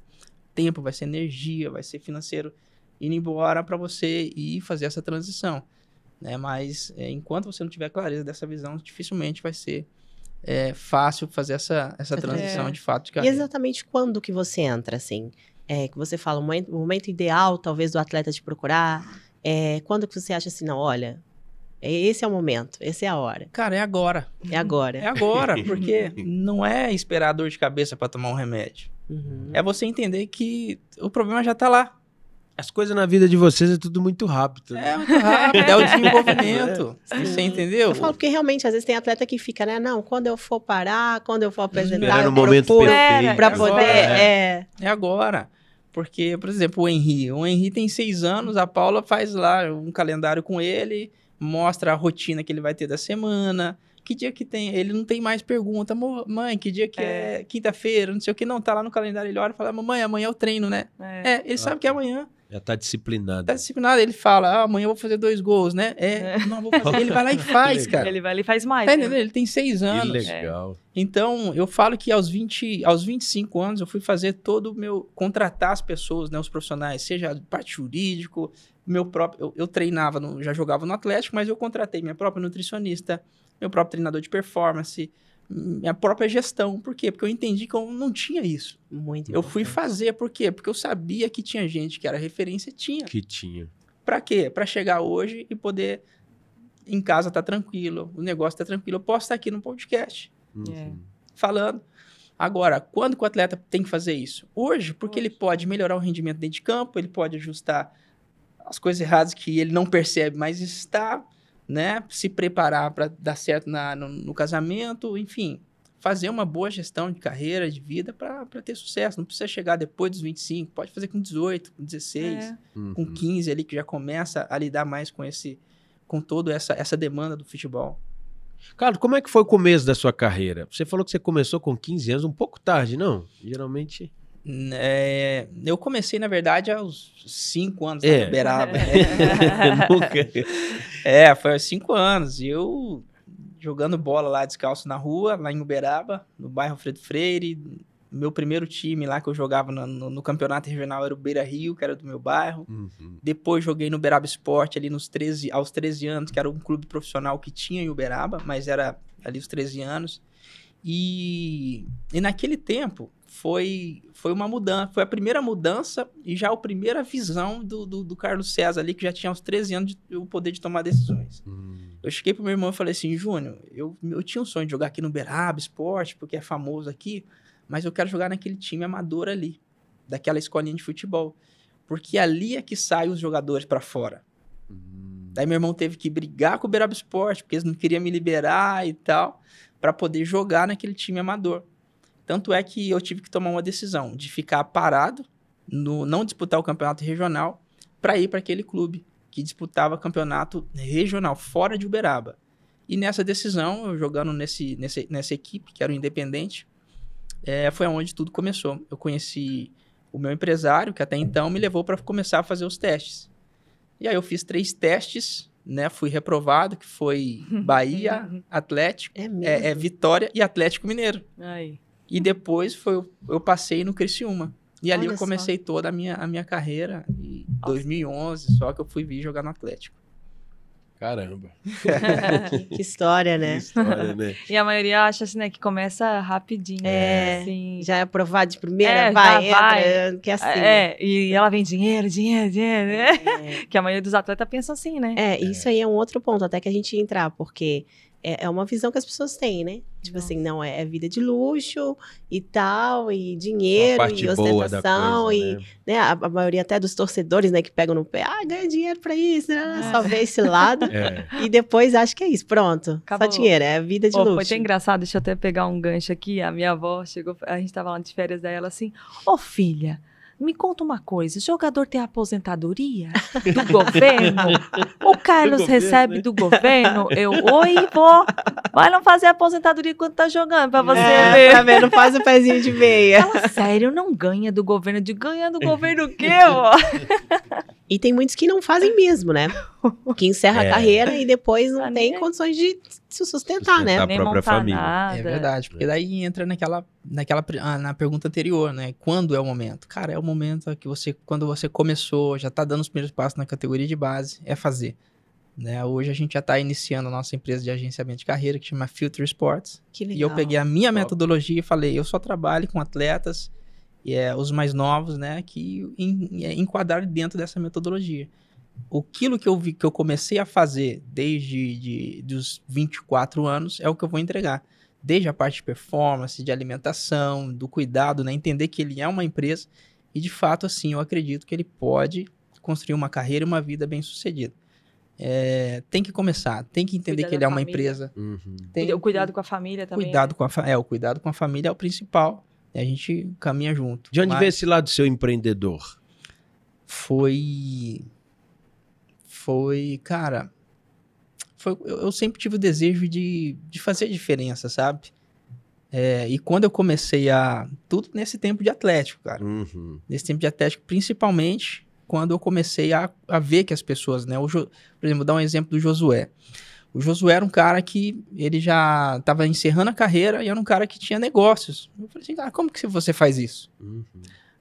tempo, vai ser energia, vai ser financeiro indo embora para você ir fazer essa transição. Né? Mas, enquanto você não tiver clareza dessa visão, dificilmente vai ser fácil fazer essa transição de fato de carreira. E exatamente quando que você entra, assim? Que você fala, o momento ideal, talvez, do atleta te procurar. Quando que você acha assim, não, olha, esse é o momento, essa é a hora. Cara, é agora. É agora. É agora, porque não é esperar dor de cabeça para tomar um remédio. Uhum. É você entender que o problema já tá lá. As coisas na vida de vocês é tudo muito rápido. Né? É muito rápido, é o desenvolvimento. Você entendeu? Eu falo porque realmente, às vezes tem atleta que fica, né? Não, quando eu for parar, quando eu for apresentar, Esperando eu o momento procuro perfeito. pra poder... É agora. Porque, por exemplo, o Henry tem 6 anos, a Paula faz lá um calendário com ele, mostra a rotina que ele vai ter da semana, que dia que tem, ele não tem mais pergunta, mãe, que dia que é quinta-feira, não sei o que, não, tá lá no calendário, ele olha e fala, mamãe, amanhã é o treino, né? Ele sabe que é amanhã. Já tá disciplinado. Tá disciplinado, ele fala, amanhã eu vou fazer 2 gols, né? Não, vou fazer. Ele vai lá e faz, cara. Ele vai lá e faz mais. Tá entendendo? Ele tem 6 anos. Que legal. Então, eu falo que aos 25 anos, eu fui fazer todo o meu... Contratar as pessoas, né? Os profissionais, seja parte jurídico, meu próprio... Eu treinava, já jogava no Atlético, mas eu contratei minha própria nutricionista, meu próprio treinador de performance, minha própria gestão. Por quê? Porque eu entendi que eu não tinha isso. Muito Eu fui fazer, por quê? Porque eu sabia que tinha gente que era referência, Que tinha. Pra quê? Pra chegar hoje e poder em casa tá tranquilo, o negócio tá tranquilo. Eu posso estar aqui no podcast falando. Agora, quando que o atleta tem que fazer isso? Hoje, porque ele pode melhorar o rendimento dentro de campo, ele pode ajustar as coisas erradas que ele não percebe, mas está, né? Se preparar para dar certo no casamento, enfim, fazer uma boa gestão de carreira, de vida para ter sucesso. Não precisa chegar depois dos 25, pode fazer com 18, com 16, com 15 ali, que já começa a lidar mais com toda essa demanda do futebol. Carlos, como é que foi o começo da sua carreira? Você falou que você começou com 15 anos, um pouco tarde, não? Geralmente... Eu comecei, na verdade, aos 5 anos na Uberaba. Foi aos 5 anos. E eu jogando bola lá descalço na rua, lá em Uberaba, no bairro Alfredo Freire, meu primeiro time lá que eu jogava no campeonato regional era o Beira Rio, que era do meu bairro. Depois joguei no Uberaba Esporte ali aos 13 anos, que era um clube profissional que tinha em Uberaba, mas era ali os 13 anos. E naquele tempo foi uma mudança, foi a primeira mudança e já a primeira visão do Carlos César ali, que já tinha aos 13 anos o poder de tomar decisões. Eu cheguei pro meu irmão e falei assim, Júnior, eu tinha um sonho de jogar aqui no Uberaba Esporte, porque é famoso aqui, mas eu quero jogar naquele time amador ali, daquela escolinha de futebol, porque ali é que saem os jogadores para fora. Daí meu irmão teve que brigar com o Uberaba Esporte, porque eles não queriam me liberar e tal, para poder jogar naquele time amador. Tanto é que eu tive que tomar uma decisão de ficar parado, não disputar o campeonato regional, para ir para aquele clube que disputava campeonato regional, fora de Uberaba. E nessa decisão, eu jogando nessa equipe, que era o Independente, foi onde tudo começou. Eu conheci o meu empresário, que até então me levou para começar a fazer os testes. E aí eu fiz 3 testes, né? Fui reprovado, que foi Bahia, Atlético, Vitória e Atlético Mineiro. Aí. E depois eu passei no Criciúma. E ali Olha eu comecei toda a minha carreira, em 2011, só que eu fui vir jogar no Atlético. Caramba. Que história, né? Que história, né? E a maioria acha assim, né, que começa rapidinho. Assim. Já é aprovado de primeira, É, vai, já entra, que é assim. E ela vem dinheiro, né? Que a maioria dos atletas pensa assim, né? Isso aí é um outro ponto, até que a gente ia entrar, porque é uma visão que as pessoas têm, né? Tipo assim, não, é vida de luxo e tal, e dinheiro, Uma parte e boa da ostentação, coisa, e né? a maioria até dos torcedores, né, que pegam no pé, ganha dinheiro pra isso, né? Só vê esse lado, e depois acha que é isso, pronto, Acabou. só dinheiro, é vida de Foi luxo. até engraçado, deixa eu até pegar um gancho aqui, a minha avó chegou, a gente tava lá de férias dela assim, filha, me conta uma coisa, o jogador tem aposentadoria do governo? O Carlos recebe do governo? Oi, vó, vai não fazer aposentadoria quando tá jogando, pra você ver. Tá vendo? Faz o pezinho de meia. Ela, sério, não ganha do governo? Ganha do governo o quê, vó? E tem muitos que não fazem mesmo, né? Que encerra a carreira e depois não tem condições de se sustentar, né? A Nem própria montar família. nada. É verdade, porque daí entra na pergunta anterior, né? Quando é o momento? Cara, é o momento que quando você começou, já tá dando os primeiros passos na categoria de base, é fazer. Né? Hoje a gente já tá iniciando a nossa empresa de agenciamento de carreira, que chama Future Sports. Que legal. E eu peguei a minha metodologia e falei, eu só trabalho com atletas, os mais novos, né? Que enquadraram dentro dessa metodologia. Aquilo que eu vi, que eu comecei a fazer desde os 24 anos é o que eu vou entregar. Desde a parte de performance, de alimentação, do cuidado, né? Entender que ele é uma empresa e, de fato, assim, eu acredito que ele pode construir uma carreira e uma vida bem sucedida. Tem que começar, tem que entender Cuidar que ele da é uma família. empresa. O cuidado com a família também. O cuidado com a família é o principal. E a gente caminha junto. De onde veio esse lado seu empreendedor? Cara, eu sempre tive o desejo de fazer a diferença, sabe? E quando eu comecei tudo nesse tempo de Atlético, cara. Nesse tempo de Atlético, principalmente quando eu comecei a ver que as pessoas, né? Por exemplo, vou dar um exemplo do Josué. O Josué era um cara que ele já estava encerrando a carreira e era um cara que tinha negócios. Eu falei assim, cara, como que você faz isso?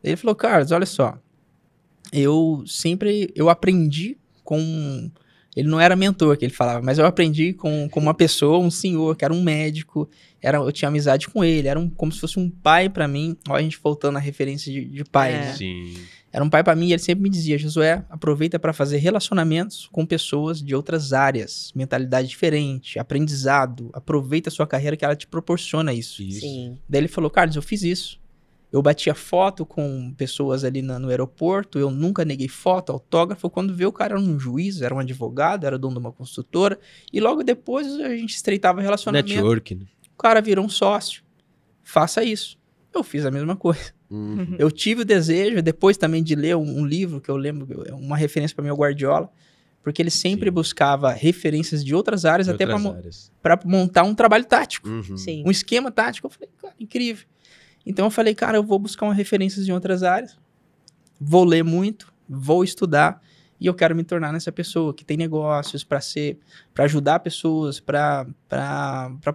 Ele falou, Carlos, olha só, eu aprendi com... Ele não era mentor que ele falava, mas eu aprendi com uma pessoa, um senhor, que era um médico, eu tinha amizade com ele, como se fosse um pai pra mim. Olha a gente voltando à referência de pai, né? Sim. Era um pai pra mim e ele sempre me dizia, Josué, aproveita pra fazer relacionamentos com pessoas de outras áreas, mentalidade diferente, aprendizado, aproveita a sua carreira que ela te proporciona isso. Sim. Daí ele falou, Carlos, eu fiz isso. Eu batia foto com pessoas ali no aeroporto, eu nunca neguei foto, autógrafo. Quando veio o cara era um juiz, era um advogado, era dono de uma construtora. E logo depois a gente estreitava relacionamento. Network, né? O cara virou um sócio. Faça isso. Eu fiz a mesma coisa. Eu tive o desejo, depois também de ler um livro, que eu lembro, uma referência para mim é o Guardiola, porque ele sempre buscava referências de outras áreas, até para montar um trabalho tático. Sim. Um esquema tático. Eu falei, cara, incrível. Então eu falei, cara, eu vou buscar uma referências de outras áreas, vou ler muito, vou estudar e eu quero me tornar nessa pessoa que tem negócios para ajudar pessoas, para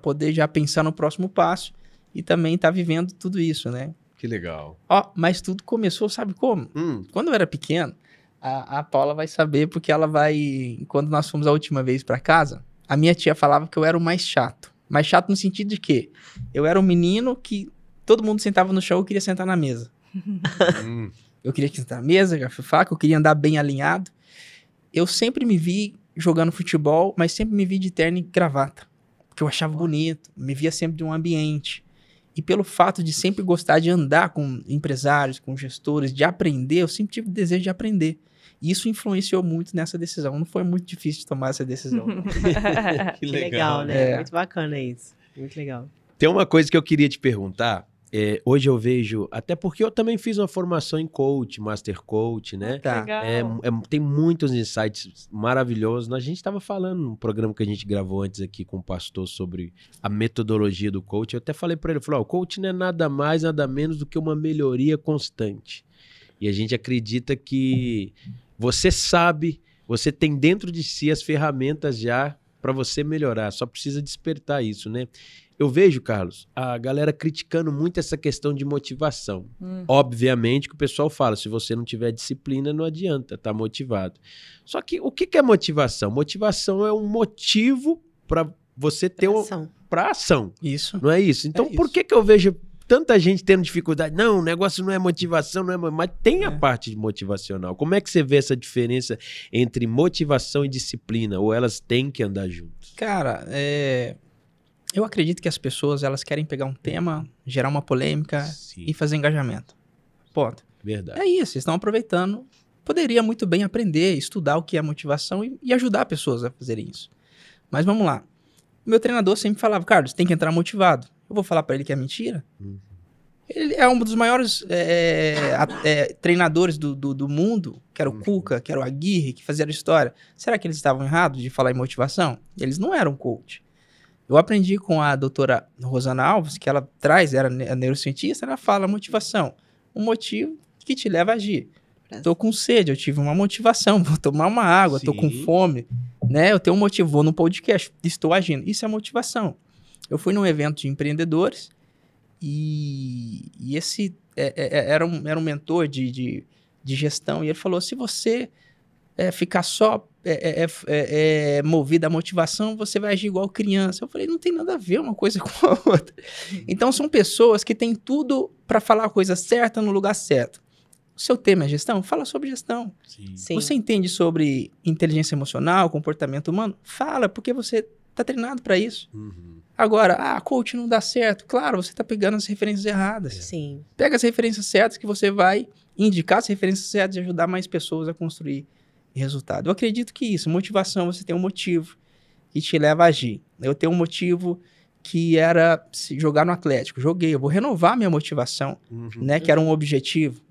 poder já pensar no próximo passo e também tá vivendo tudo isso, né? Que legal. Ó, mas tudo começou, sabe como? Quando eu era pequeno, a Paula vai saber, porque ela vai... Quando nós fomos a última vez pra casa, a minha tia falava que eu era o mais chato. Mais chato no sentido de que eu era um menino que todo mundo sentava no chão, eu queria sentar na mesa. Eu queria sentar na mesa, garfo e faca, eu queria andar bem alinhado. Eu sempre me vi jogando futebol, mas sempre me vi de terno e gravata, porque eu achava bonito, me via sempre de um ambiente. E pelo fato de sempre gostar de andar com empresários, com gestores, de aprender, eu sempre tive o desejo de aprender. E isso influenciou muito nessa decisão. Não foi muito difícil de tomar essa decisão. Que legal, né? Muito bacana isso. Muito legal. Tem uma coisa que eu queria te perguntar. Hoje eu vejo, até porque eu também fiz uma formação em coach, master coach, né? Tá. Tem muitos insights maravilhosos. A gente estava falando num programa que a gente gravou antes aqui com o pastor sobre a metodologia do coach. Eu até falei para ele, o coach não é nada mais, nada menos do que uma melhoria constante. E a gente acredita que você sabe, você tem dentro de si as ferramentas já para você melhorar. Só precisa despertar isso, né? Eu vejo, Carlos, a galera criticando muito essa questão de motivação. Obviamente que o pessoal fala, se você não tiver disciplina, não adianta estar motivado. Só que o que é motivação? Motivação é um motivo para você ter para ação. Isso. Não é isso? Então, por que eu vejo tanta gente tendo dificuldade? Não, o negócio não é motivação, mas tem a parte motivacional. Como é que você vê essa diferença entre motivação e disciplina? Ou elas têm que andar juntas? Cara, eu acredito que as pessoas, elas querem pegar um tema, gerar uma polêmica e fazer engajamento. Ponto. Verdade. É isso, eles estão aproveitando. Poderia muito bem aprender, estudar o que é motivação e ajudar pessoas a fazerem isso. Mas vamos lá. Meu treinador sempre falava, Carlos, tem que entrar motivado. Eu vou falar pra ele que é mentira? Ele é um dos maiores treinadores do mundo, que era o Cuca, que era o Aguirre, que fazia a história. Será que eles estavam errados de falar em motivação? Eles não eram coach. Eu aprendi com a doutora Rosana Alves, que ela era neurocientista, ela fala motivação. Um motivo que te leva a agir. Tô com sede, eu tive uma motivação, vou tomar uma água, tô com fome, né? Eu tenho um motivo, vou no podcast, estou agindo. Isso é motivação. Eu fui num evento de empreendedores e esse era um mentor de gestão, e ele falou, se você ficar só movido à motivação, você vai agir igual criança. Eu falei, não tem nada a ver uma coisa com a outra. Então, são pessoas que têm tudo para falar a coisa certa no lugar certo. O seu tema é gestão? Fala sobre gestão. Sim. Você entende sobre inteligência emocional, comportamento humano? Fala, porque você está treinado para isso. Agora, coach não dá certo. Claro, você está pegando as referências erradas. Sim. Pega as referências certas que você vai indicar as referências certas e ajudar mais pessoas a construir resultado. Eu acredito que isso, motivação, você tem um motivo que te leva a agir. Eu tenho um motivo que era jogar no Atlético. Joguei, eu vou renovar minha motivação, né? Que era um objetivo.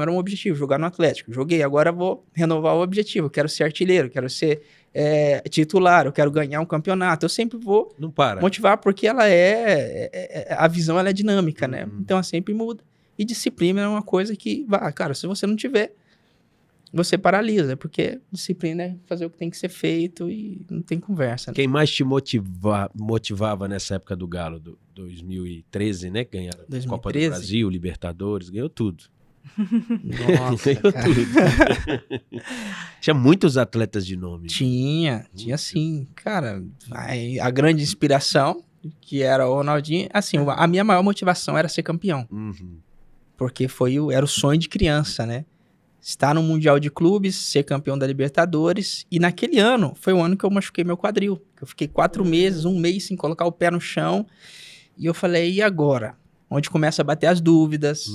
Era um objetivo, jogar no Atlético. Joguei, agora eu vou renovar o objetivo. Eu quero ser artilheiro, quero ser titular, eu quero ganhar um campeonato. Eu sempre vou motivar, porque ela a visão ela é dinâmica, né? Então ela sempre muda. E disciplina é uma coisa que, cara, se você não tiver, você paralisa, porque disciplina é fazer o que tem que ser feito e não tem conversa. Né? Quem mais te motivava nessa época do Galo, 2013, né? Ganharam a Copa do Brasil, Libertadores, ganhou tudo. Nossa, ganhou tudo. Tinha muitos atletas de nome. Tinha sim. Cara, a grande inspiração, que era o Ronaldinho, assim, a minha maior motivação era ser campeão. Porque era o sonho de criança, né? Estar no Mundial de Clubes, ser campeão da Libertadores. E naquele ano, foi o ano que eu machuquei meu quadril. Eu fiquei 4 meses, 1 mês sem colocar o pé no chão. E eu falei, e agora? Onde começa a bater as dúvidas.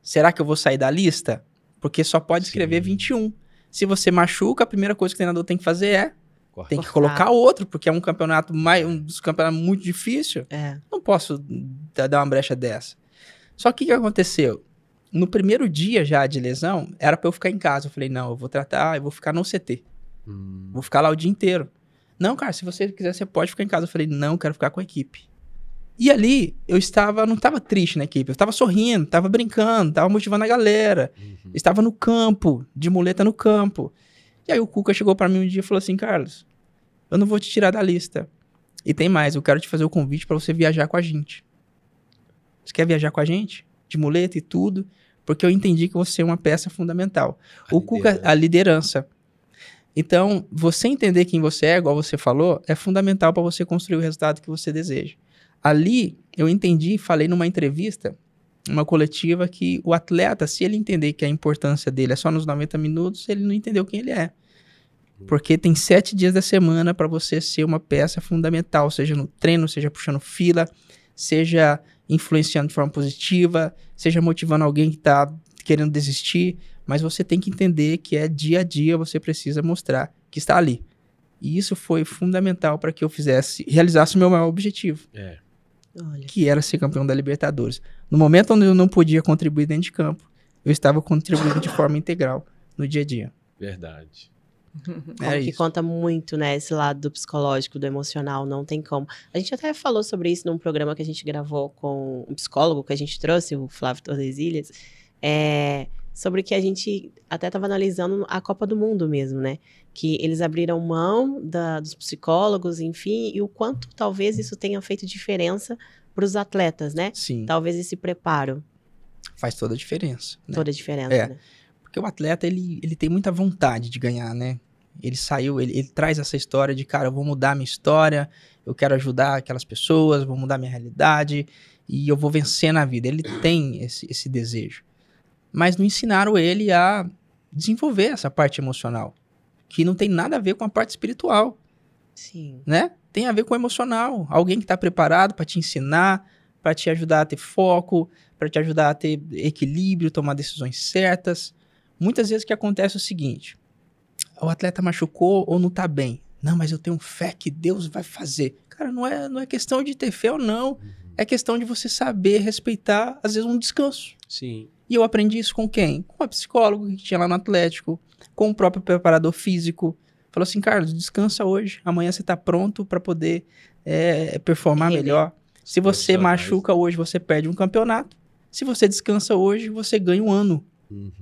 Será que eu vou sair da lista? Porque só pode escrever 21. Se você machuca, a primeira coisa que o treinador tem que fazer tem que colocar outro, porque é um campeonato um dos campeonatos muito difícil. Não posso dar uma brecha dessa. Só que o que aconteceu? No primeiro dia já de lesão, era pra eu ficar em casa. Eu falei, não, eu vou tratar, eu vou ficar no CT. Vou ficar lá o dia inteiro. Não, cara, se você quiser, você pode ficar em casa. Eu falei, não, eu quero ficar com a equipe. E ali, não tava triste na equipe. Eu tava sorrindo, tava brincando, tava motivando a galera. Estava no campo, de muleta no campo. E aí o Cuca chegou pra mim um dia e falou assim, Carlos, eu não vou te tirar da lista. E tem mais, eu quero te fazer o convite pra você viajar com a gente. Você quer viajar com a gente? de muleta e tudo, porque eu entendi que você é uma peça fundamental. Cuca, a liderança. Então, você entender quem você é, igual você falou, é fundamental para você construir o resultado que você deseja. Ali, eu entendi, falei numa entrevista, uma coletiva, que o atleta, se ele entender que a importância dele é só nos 90 minutos, ele não entendeu quem ele é. Porque tem 7 dias da semana para você ser uma peça fundamental, seja no treino, seja puxando fila, seja influenciando de forma positiva, seja motivando alguém que está querendo desistir, mas você tem que entender que é dia a dia, você precisa mostrar que está ali. E isso foi fundamental para que eu realizasse o meu maior objetivo, que era ser campeão da Libertadores. No momento onde eu não podia contribuir dentro de campo, eu estava contribuindo de forma integral no dia a dia. Verdade. Que conta muito, né? Esse lado do psicológico, do emocional, não tem como. A gente até falou sobre isso num programa que a gente gravou com um psicólogo que a gente trouxe, o Flávio Tordesilhas, sobre que a gente até estava analisando a Copa do Mundo mesmo, né? Que eles abriram mão dos psicólogos, enfim, e o quanto talvez isso tenha feito diferença para os atletas, né? Sim. Talvez esse preparo. Faz toda a diferença. Né? Toda a diferença, né? Porque o atleta, ele tem muita vontade de ganhar, né? Ele traz essa história de, cara, eu vou mudar a minha história, eu quero ajudar aquelas pessoas, vou mudar minha realidade e eu vou vencer na vida. Ele tem esse desejo. Mas não ensinaram ele a desenvolver essa parte emocional, que não tem nada a ver com a parte espiritual. Sim. Né? Tem a ver com o emocional. Alguém que está preparado para te ensinar, para te ajudar a ter foco, para te ajudar a ter equilíbrio, tomar decisões certas. Muitas vezes o que acontece é o seguinte: o atleta machucou ou não tá bem. Não, mas eu tenho fé que Deus vai fazer. Cara, não é questão de ter fé ou não. É questão de você saber respeitar, às vezes, um descanso. Sim. E eu aprendi isso com quem? Com a psicóloga que tinha lá no Atlético, com o próprio preparador físico. Falou assim, Carlos, descansa hoje. Amanhã você tá pronto para poder performar melhor. Se você machuca hoje, você perde um campeonato. Se você descansa hoje, você ganha um ano.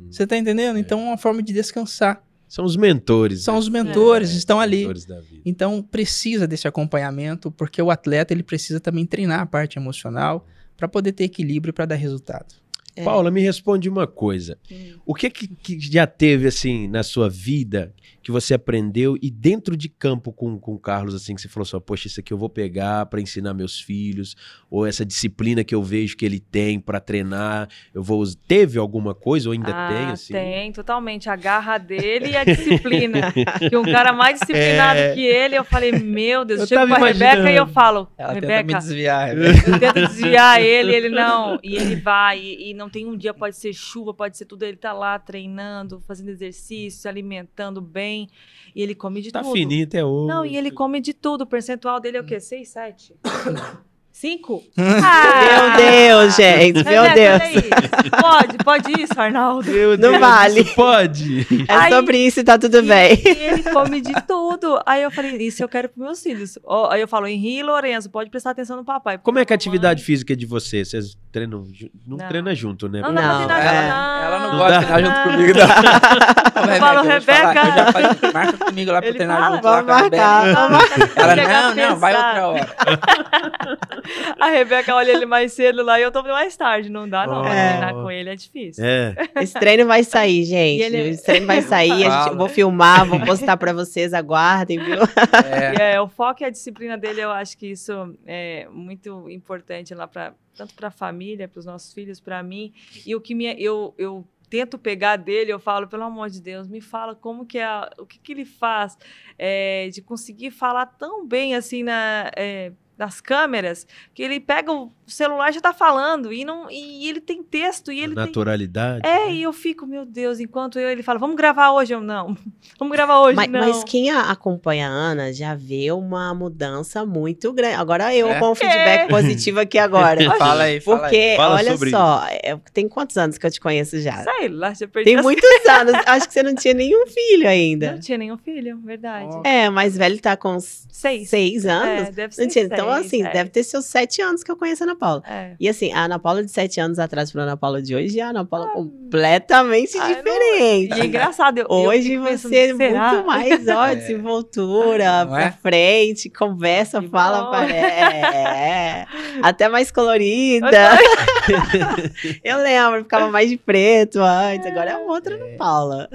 Você tá entendendo? Então é uma forma de descansar. São os mentores. São os mentores, estão ali. Mentores da vida. Então precisa desse acompanhamento, porque o atleta ele precisa também treinar a parte emocional para poder ter equilíbrio para dar resultado. Paula, me responde uma coisa. O que já teve, assim, na sua vida que você aprendeu e dentro de campo com o Carlos, assim, que você falou assim, poxa, isso aqui eu vou pegar para ensinar meus filhos, ou essa disciplina que eu vejo que ele tem para treinar, teve alguma coisa ou ainda tem, assim? Tem, totalmente. A garra dele e a disciplina. Que um cara mais disciplinado que ele, eu falei, meu Deus, eu chego com a Rebeca e eu falo, ela Rebeca, tenta me desviar, Rebeca. Eu tento desviar ele não. E ele vai, e não tem um dia, pode ser chuva, pode ser tudo, ele tá lá treinando, fazendo exercício, se alimentando bem, e ele come de tudo. Tá fininho até hoje. Não, e ele come de tudo, o percentual dele é o quê? 6, 7? 5? Meu Deus, gente, meu Deus. Pode isso, Arnaldo? Meu não Deus, vale. Isso pode. É sobre isso e tá tudo bem. E ele come de tudo. Aí eu falei, isso eu quero pros meus filhos. Aí eu falo, Henri e Lourenço, pode prestar atenção no papai. Como é que é a atividade física de vocês? Vocês treinam, não treinam junto, né? Não, ela não gosta de treinar junto comigo, não. Eu falo, Rebeca. Eu já falei, marca comigo lá pra treinar junto. Vamos marcar. Ela, não, vai outra hora. A Rebeca olha ele mais cedo lá e eu tô mais tarde. Não dá, não. Treinar com ele é difícil. Esse treino vai sair, gente. Esse treino vai sair. Vou filmar, vou postar pra vocês. Aguardem, viu? O foco e a disciplina dele, eu acho que isso é muito importante lá tanto pra família, pros nossos filhos, pra mim. E o que eu tento pegar dele, eu falo, pelo amor de Deus, me fala como que o que ele faz de conseguir falar tão bem assim nas câmeras, que ele pega o celular e já tá falando, e ele tem texto, e ele naturalidade. E eu fico, meu Deus, enquanto ele fala, vamos gravar hoje, eu não. Vamos gravar hoje, não. Mas quem acompanha a Ana já vê uma mudança muito grande. Agora eu com um feedback positivo aqui agora. Fala aí, porque, fala olha sobre só, tem quantos anos que eu te conheço já? Sei lá, já perdi. Tem muitos anos. Acho que você não tinha nenhum filho ainda. Não tinha nenhum filho, verdade. O mais velho tá com 6 anos. Deve ser não tinha. Então, Então, assim, deve ter seus 7 anos que eu conheço a Ana Paula. É. E assim, a Ana Paula de 7 anos atrás para a Ana Paula de hoje é a Ana Paula completamente diferente. E é engraçado. Hoje eu você é será? muito mais, ó, desenvoltura, Não é? pra frente, conversa, Que fala, bom. até mais colorida. Eu lembro, ficava mais de preto antes, agora é outra Ana Paula.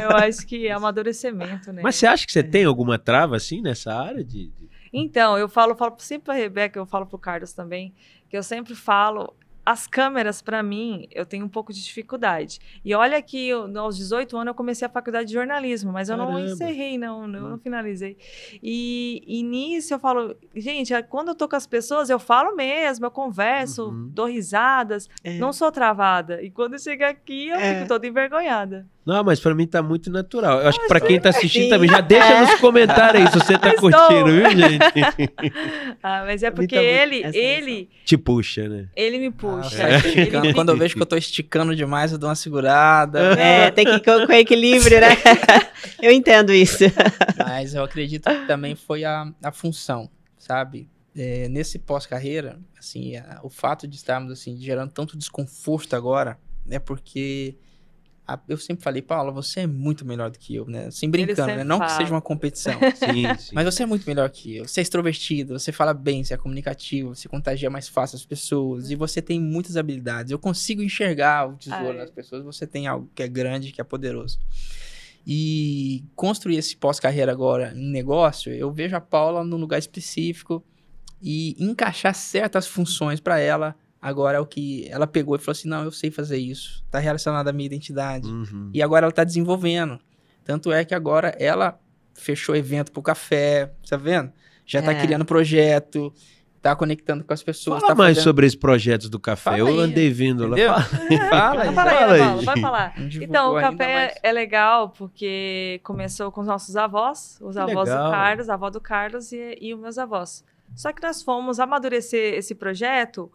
Eu acho que é amadurecimento, né? Mas você acha que você tem alguma trava, assim, nessa área de... Então, eu falo sempre pra Rebeca, eu falo pro Carlos também, que eu sempre falo, as câmeras, pra mim, eu tenho um pouco de dificuldade. E olha que aos 18 anos eu comecei a faculdade de jornalismo, mas eu não Caramba. encerrei, eu não finalizei. E nisso eu falo, gente, quando eu tô com as pessoas, eu falo mesmo, eu converso, dou risadas, não sou travada. E quando chega aqui, eu fico toda envergonhada. Não, mas pra mim tá muito natural. Eu acho que pra quem tá assistindo também, já deixa nos comentários aí se você tá curtindo, viu, gente? Mas é Pra mim porque tá muito ele Te puxa, né? me puxa. Esticando. Quando eu vejo que eu tô esticando demais, eu dou uma segurada. Tem que ir com equilíbrio, né? Eu entendo isso. Mas eu acredito que também foi a função, sabe? Nesse pós-carreira, assim, o fato de estarmos assim, gerando tanto desconforto agora, é porque eu sempre falei, Paula, você é muito melhor do que eu, né? Assim, brincando, né? Não que seja uma competição. Sim. Mas você é muito melhor que eu. Você é extrovertido, você fala bem, você é comunicativo, você contagia mais fácil as pessoas e você tem muitas habilidades. Eu consigo enxergar o tesouro nas pessoas, você tem algo que é grande, que é poderoso. E construir esse pós-carreira agora em negócio, eu vejo a Paula num lugar específico e encaixar certas funções para ela. Agora é o que ela pegou e falou assim, não, eu sei fazer isso, tá relacionado à minha identidade. E agora ela tá desenvolvendo. Tanto é que agora ela fechou evento pro café, tá vendo? Já tá criando projeto, tá conectando com as pessoas. Fala mais sobre esses projetos do café. Fala Eu aí. andei vindo Entendeu? lá. Vai falar. Então, o café é legal porque começou com os nossos avós, os avós do Carlos, a avó do Carlos e os meus avós. Só que nós fomos amadurecer esse projeto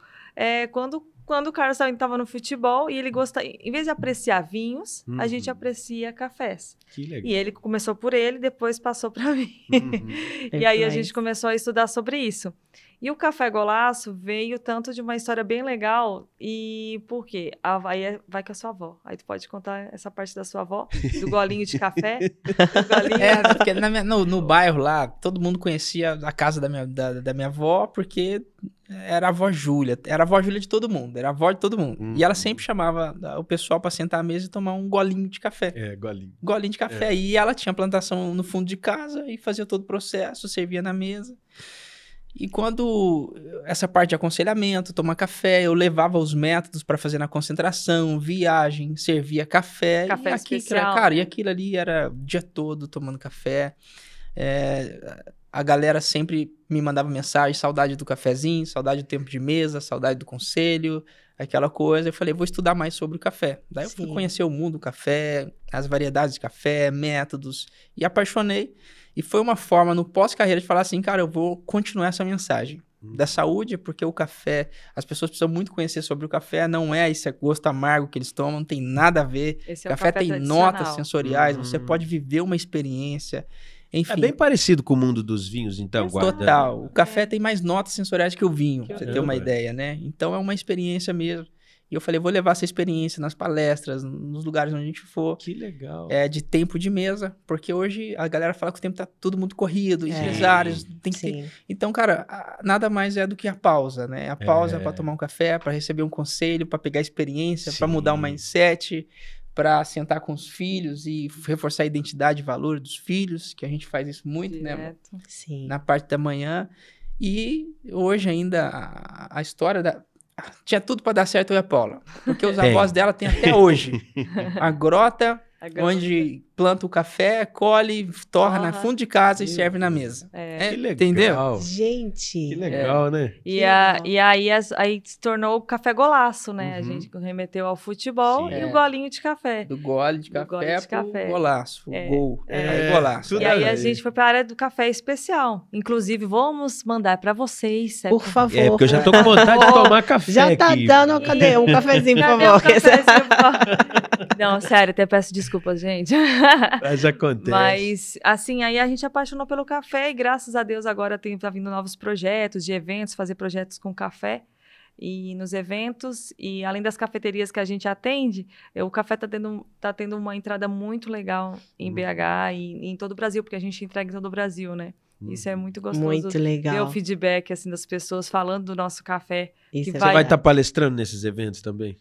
quando o Carlos estava no futebol e ele gostava, em vez de apreciar vinhos, a gente aprecia cafés. Que legal. E ele começou por ele, depois passou para mim. E aí a gente começou a estudar sobre isso. E o Café Golaço veio tanto de uma história bem legal. E por quê? Aí vai com a sua avó. Aí tu pode contar essa parte da sua avó, do golinho de café. Porque no bairro lá, todo mundo conhecia a casa da minha avó, porque era a avó Júlia. Era a avó Júlia de todo mundo. Era a avó de todo mundo. E ela sempre chamava o pessoal para sentar à mesa e tomar um golinho de café. Golinho. Golinho de café. E ela tinha plantação no fundo de casa e fazia todo o processo, servia na mesa. E quando essa parte de aconselhamento, tomar café, eu levava os métodos para fazer na concentração, viagem, servia café. Café especial. Cara, e aquilo ali era o dia todo tomando café. A galera sempre me mandava mensagem, saudade do cafezinho, saudade do tempo de mesa, saudade do conselho, aquela coisa. Eu falei, vou estudar mais sobre o café. Daí eu fui conhecer o mundo do café, as variedades de café, métodos, e apaixonei. E foi uma forma, no pós-carreira, de falar assim, cara, eu vou continuar essa mensagem da saúde, porque o café, as pessoas precisam muito conhecer sobre o café, não é esse gosto amargo que eles tomam, não tem nada a ver. Esse café tem notas sensoriais, você pode viver uma experiência, enfim. É bem parecido com o mundo dos vinhos, então, guarda. Total. O café tem mais notas sensoriais que o vinho, pra você ter uma ideia, né? Então é uma experiência mesmo. E eu falei, vou levar essa experiência nas palestras, nos lugares onde a gente for. Que legal. De tempo de mesa, porque hoje a galera fala que o tempo tá tudo muito corrido, empresários, tem que ter... Então, cara, nada mais é do que a pausa, né? A pausa para tomar um café, para receber um conselho, para pegar experiência, para mudar o mindset, para sentar com os filhos e reforçar a identidade e valor dos filhos, que a gente faz isso muito, né? Sim. Na parte da manhã. E hoje ainda a história tinha tudo para dar certo eu e a Paula. Porque os avós dela tem até hoje. A grota, onde planta o café, colhe, torra na fundo de casa e serve na mesa. Que legal. Entendeu? Gente. Que legal, né? E aí se tornou o Café Golaço, né? A gente remeteu ao futebol e o golinho de café. Do gole de café pro golaço. O gol. Golaço. E aí a gente foi para a área do café especial. Inclusive, vamos mandar para vocês. Por favor. Porque eu já tô com vontade de tomar café já tá aqui. dando, cadê? Um cafezinho, por favor. Não, sério, até peço desculpa. Desculpa, gente. Mas acontece. Mas, assim, aí a gente apaixonou pelo café e graças a Deus agora tá vindo novos projetos de eventos, fazer projetos com café e nos eventos. E além das cafeterias que a gente atende, o café tá tendo uma entrada muito legal em BH e em todo o Brasil, porque a gente entrega em todo o Brasil, né? Isso é muito gostoso. Muito legal. Ver o feedback, assim, das pessoas falando do nosso café. Isso que é Você vai verdade. estar palestrando nesses eventos também?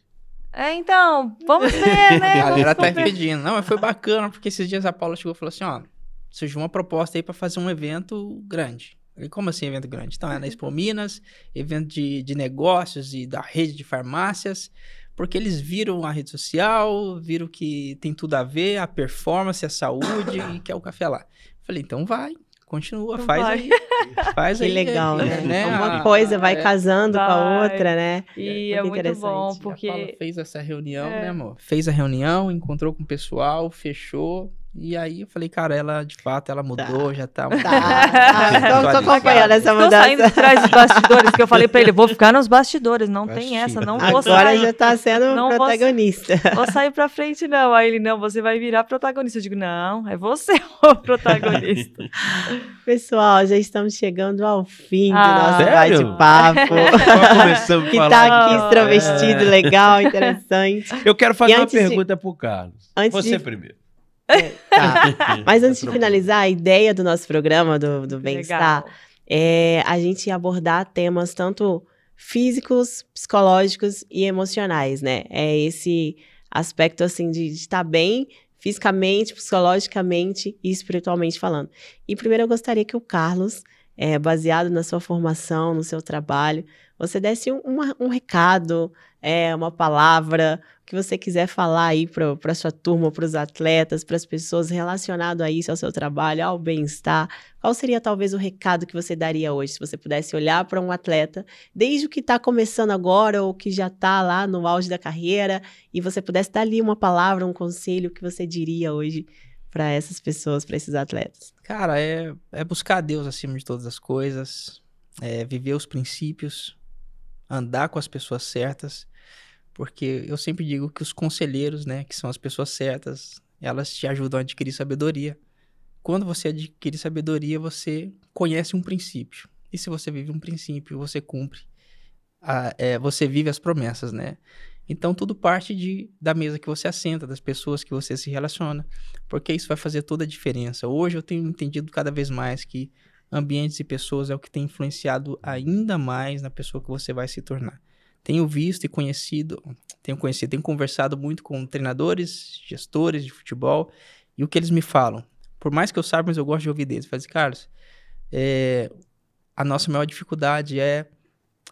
Então, vamos ver, né? A galera tá Vamos ver. pedindo. Não, mas foi bacana, porque esses dias a Paula chegou e falou assim, ó, surgiu uma proposta aí pra fazer um evento grande. Eu falei, como assim evento grande? Então, é na Expo Minas, evento de negócios e da rede de farmácias, porque eles viram a rede social, viram que tem tudo a ver, a performance, a saúde, e quer o café lá. Eu falei, então vai, continua, Então faz vai. aí. Faz Que aí. legal, né? Uma A- coisa vai casando com a Vai. outra, né? E é Muito muito bom, interessante. A Paula porque... fez essa reunião, É. né, amor? Fez a reunião, encontrou com o pessoal, fechou. E aí eu falei, cara, ela de fato, ela mudou, já tá... Tô acompanhando essa Estou saindo mudança. de trás dos bastidores, que eu falei pra ele, vou ficar nos bastidores, não tem essa, não vou Agora sair. já tá sendo Não vou- protagonista. Vou sair pra frente, não. Aí ele, não, você vai virar protagonista. Eu digo, não, é você o protagonista. Pessoal, já estamos chegando ao fim do Ah, nosso sério? bate-papo. Só começamos a Que falar. tá aqui Ah, extravestido, legal, interessante. Eu quero fazer E uma antes de- pergunta pro Carlos. antes Você de- primeiro. Tá. Mas antes de finalizar, a ideia do nosso programa, do Bem-Estar, Legal. é a gente abordar temas tanto físicos, psicológicos e emocionais, né? É esse aspecto, assim, de estar bem fisicamente, psicologicamente e espiritualmente falando. E primeiro eu gostaria que o Carlos, baseado na sua formação, no seu trabalho, você desse um recado, uma palavra, o que você quiser falar aí para sua turma, para os atletas, para as pessoas relacionado a isso, ao seu trabalho, ao bem-estar. Qual seria talvez o recado que você daria hoje, se você pudesse olhar para um atleta, desde o que está começando agora ou que já está lá no auge da carreira, e você pudesse dar ali uma palavra, um conselho, o que você diria hoje para essas pessoas, para esses atletas? Cara, é buscar Deus acima de todas as coisas, viver os princípios, andar com as pessoas certas, porque eu sempre digo que os conselheiros, né, que são as pessoas certas, elas te ajudam a adquirir sabedoria. Quando você adquire sabedoria, você conhece um princípio. E se você vive um princípio, você cumpre. Você vive as promessas, né? Então, tudo parte da mesa que você assenta, das pessoas que você se relaciona, porque isso vai fazer toda a diferença. Hoje eu tenho entendido cada vez mais que ambientes e pessoas é o que tem influenciado ainda mais na pessoa que você vai se tornar. Tenho visto e tenho conversado muito com treinadores, gestores de futebol, e o que eles me falam, por mais que eu saiba, mas eu gosto de ouvir deles. Falo assim, Carlos, a nossa maior dificuldade é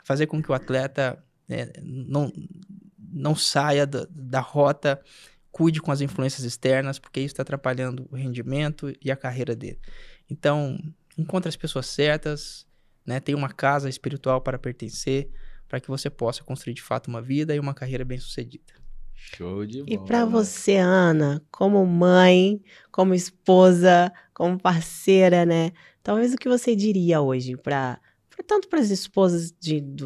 fazer com que o atleta não saia da rota, cuide com as influências externas, porque isso está atrapalhando o rendimento e a carreira dele. Então, encontre as pessoas certas, né? Tenha uma casa espiritual para pertencer, para que você possa construir de fato uma vida e uma carreira bem-sucedida. Show de bola. E para você, Ana, como mãe, como esposa, como parceira, né? Talvez o que você diria hoje tanto para as esposas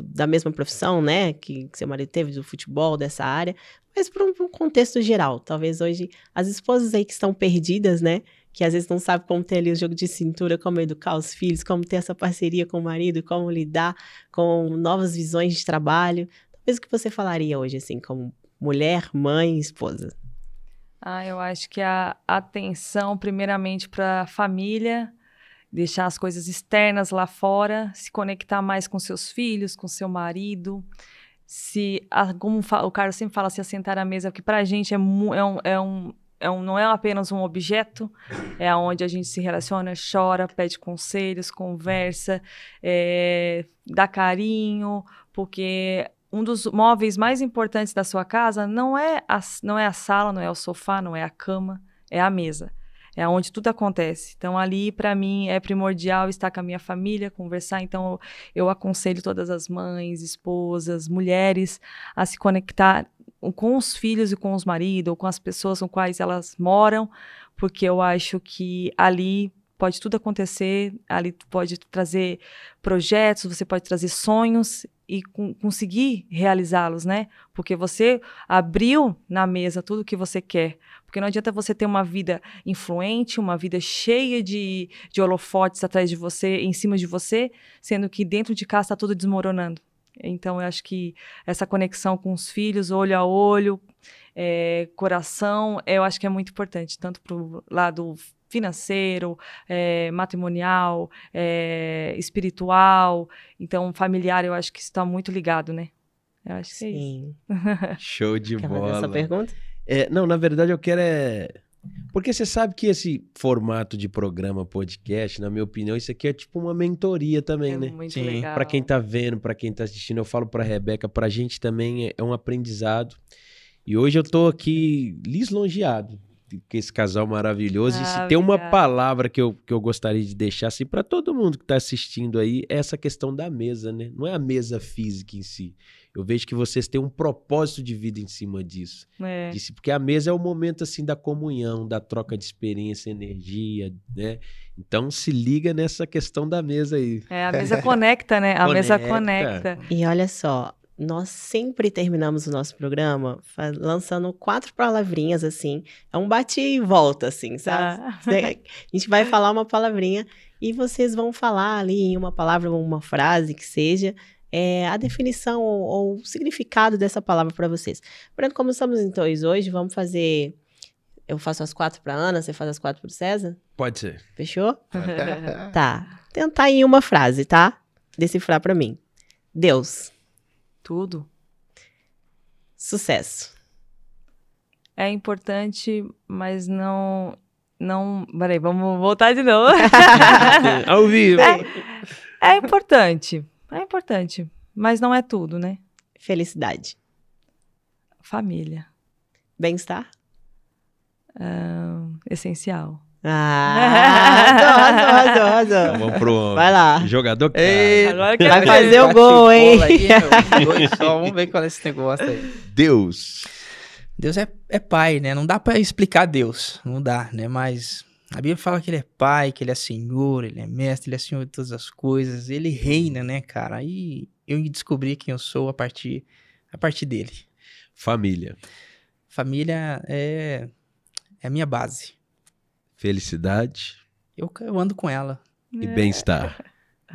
da mesma profissão, né, que seu marido teve, do futebol, dessa área, mas para um contexto geral. Talvez hoje as esposas aí que estão perdidas, né, que às vezes não sabem como ter ali o jogo de cintura, como educar os filhos, como ter essa parceria com o marido, como lidar com novas visões de trabalho. Talvez o que você falaria hoje, assim, como mulher, mãe, esposa? Eu acho que a atenção, primeiramente, para a família, deixar as coisas externas lá fora, se conectar mais com seus filhos, com seu marido. Como o Carlos sempre fala, se assentar à mesa, porque para a gente não é apenas um objeto, é onde a gente se relaciona, chora, pede conselhos, conversa, dá carinho, porque um dos móveis mais importantes da sua casa não é a sala, não é o sofá, não é a cama, é a mesa. É onde tudo acontece. Então, ali, para mim, é primordial estar com a minha família, conversar. Então, eu aconselho todas as mães, esposas, mulheres a se conectar com os filhos e com os maridos, ou com as pessoas com quais elas moram, porque eu acho que ali pode tudo acontecer, ali pode trazer projetos, você pode trazer sonhos e conseguir realizá-los, né? Porque você abriu na mesa tudo o que você quer. Porque não adianta você ter uma vida influente, uma vida cheia de holofotes atrás de você, em cima de você, sendo que dentro de casa está tudo desmoronando. Então, eu acho que essa conexão com os filhos, olho a olho, coração, eu acho que é muito importante, tanto para o lado financeiro, matrimonial, espiritual, então familiar, eu acho que isso está muito ligado, né? Eu acho que é isso. Show de Quer bola. fazer essa pergunta? Não, na verdade eu quero porque você sabe que esse formato de programa, podcast, na minha opinião, isso aqui é tipo uma mentoria também, né? Muito Sim. legal. Pra quem tá vendo, pra quem tá assistindo, eu falo pra Rebeca, pra gente também é um aprendizado. E hoje eu tô aqui lisonjeado com esse casal maravilhoso. E se tem uma obrigada. palavra que eu gostaria de deixar assim pra todo mundo que tá assistindo aí, é essa questão da mesa, né? Não é a mesa física em si. Eu vejo que vocês têm um propósito de vida em cima disso. Porque a mesa é o momento assim da comunhão, da troca de experiência, energia, né? Então se liga nessa questão da mesa aí. A mesa conecta, né? A mesa Conecta. conecta. E olha só, nós sempre terminamos o nosso programa lançando 4 palavrinhas, assim. É um bate e volta, assim, sabe? A gente vai falar uma palavrinha e vocês vão falar ali em uma palavra ou uma frase que seja a definição ou o significado dessa palavra para vocês. Portanto, como estamos em 2 hoje, vamos fazer... Eu faço as 4 para Ana, você faz as 4 para o César? Pode ser. Fechou? Tá. Tentar em uma frase, tá? Decifrar para mim. Deus. Tudo. Sucesso. É importante, mas não... Peraí, vamos voltar de novo. Ao vivo. É importante, mas não é tudo, né? Felicidade. Família. Bem-estar. Essencial. Arrasou. Então, vamos pro homem. Vai lá. Jogador cara. Agora que Vai fazer o gol, hein? Vamos ver qual é esse negócio aí. Deus. Deus é pai, né? Não dá pra explicar Deus, não dá, né? Mas a Bíblia fala que ele é pai, que ele é senhor, ele é mestre, ele é senhor de todas as coisas, ele reina, né, cara? E eu descobri quem eu sou a partir dele. Família. Família é a minha base. Felicidade Eu ando com ela. e bem-estar.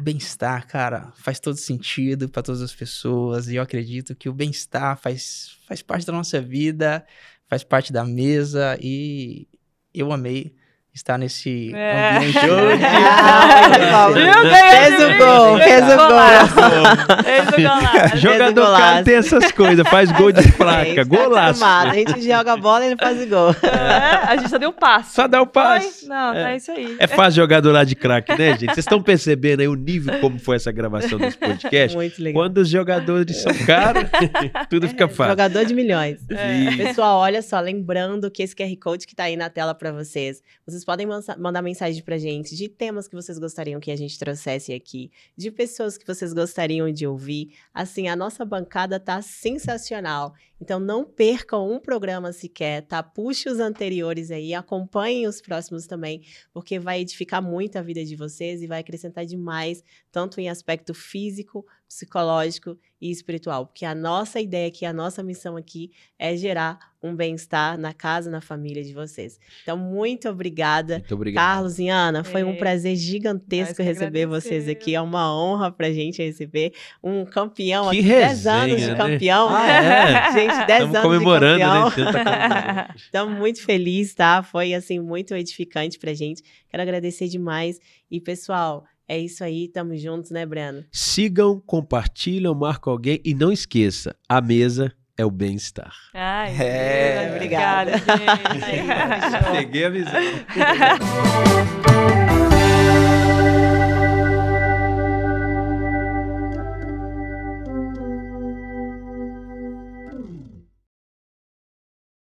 Bem-estar, cara, faz todo sentido para todas as pessoas. E eu acredito que o bem-estar faz parte da nossa vida, faz parte da mesa. E eu amei estar nesse ambiente hoje. Fez o gol. Jogador cara tem essas coisas, faz gol de placa, golaço. A gente joga a bola e ele faz o gol. A gente só deu um passo. Só dá o passe. Não, é isso aí. É fácil jogar do lado de craque, né, gente? Vocês estão percebendo aí o nível como foi essa gravação desse podcast? Muito legal. Quando os jogadores são caros, tudo fica fácil. Jogador de milhões. É. Pessoal, olha só, lembrando que esse QR Code que tá aí na tela pra vocês podem mandar mensagem pra gente de temas que vocês gostariam que a gente trouxesse aqui, de pessoas que vocês gostariam de ouvir. Assim, a nossa bancada tá sensacional. Então, não percam um programa sequer, tá? Puxe os anteriores aí, acompanhem os próximos também, porque vai edificar muito a vida de vocês e vai acrescentar demais, tanto em aspecto físico, psicológico e espiritual. Porque a nossa ideia aqui, a nossa missão aqui é gerar um bem-estar na casa, na família de vocês. Então, muito obrigada. Muito obrigado. Carlos e Ana, foi um prazer gigantesco receber vocês aqui. É uma honra pra gente receber um campeão Que aqui. 10 anos resenha, de né? campeão. É. Gente, 10 Estamos anos comemorando, de campeão. né? Então tá comemorando. Estamos muito felizes, tá? Foi, assim, muito edificante pra gente. Quero agradecer demais. E, pessoal, é isso aí. Tamo juntos, né, Breno? Sigam, compartilham, marcam alguém e não esqueça, a mesa é o bem-estar. Ai, É, obrigada, gente. Peguei a visão.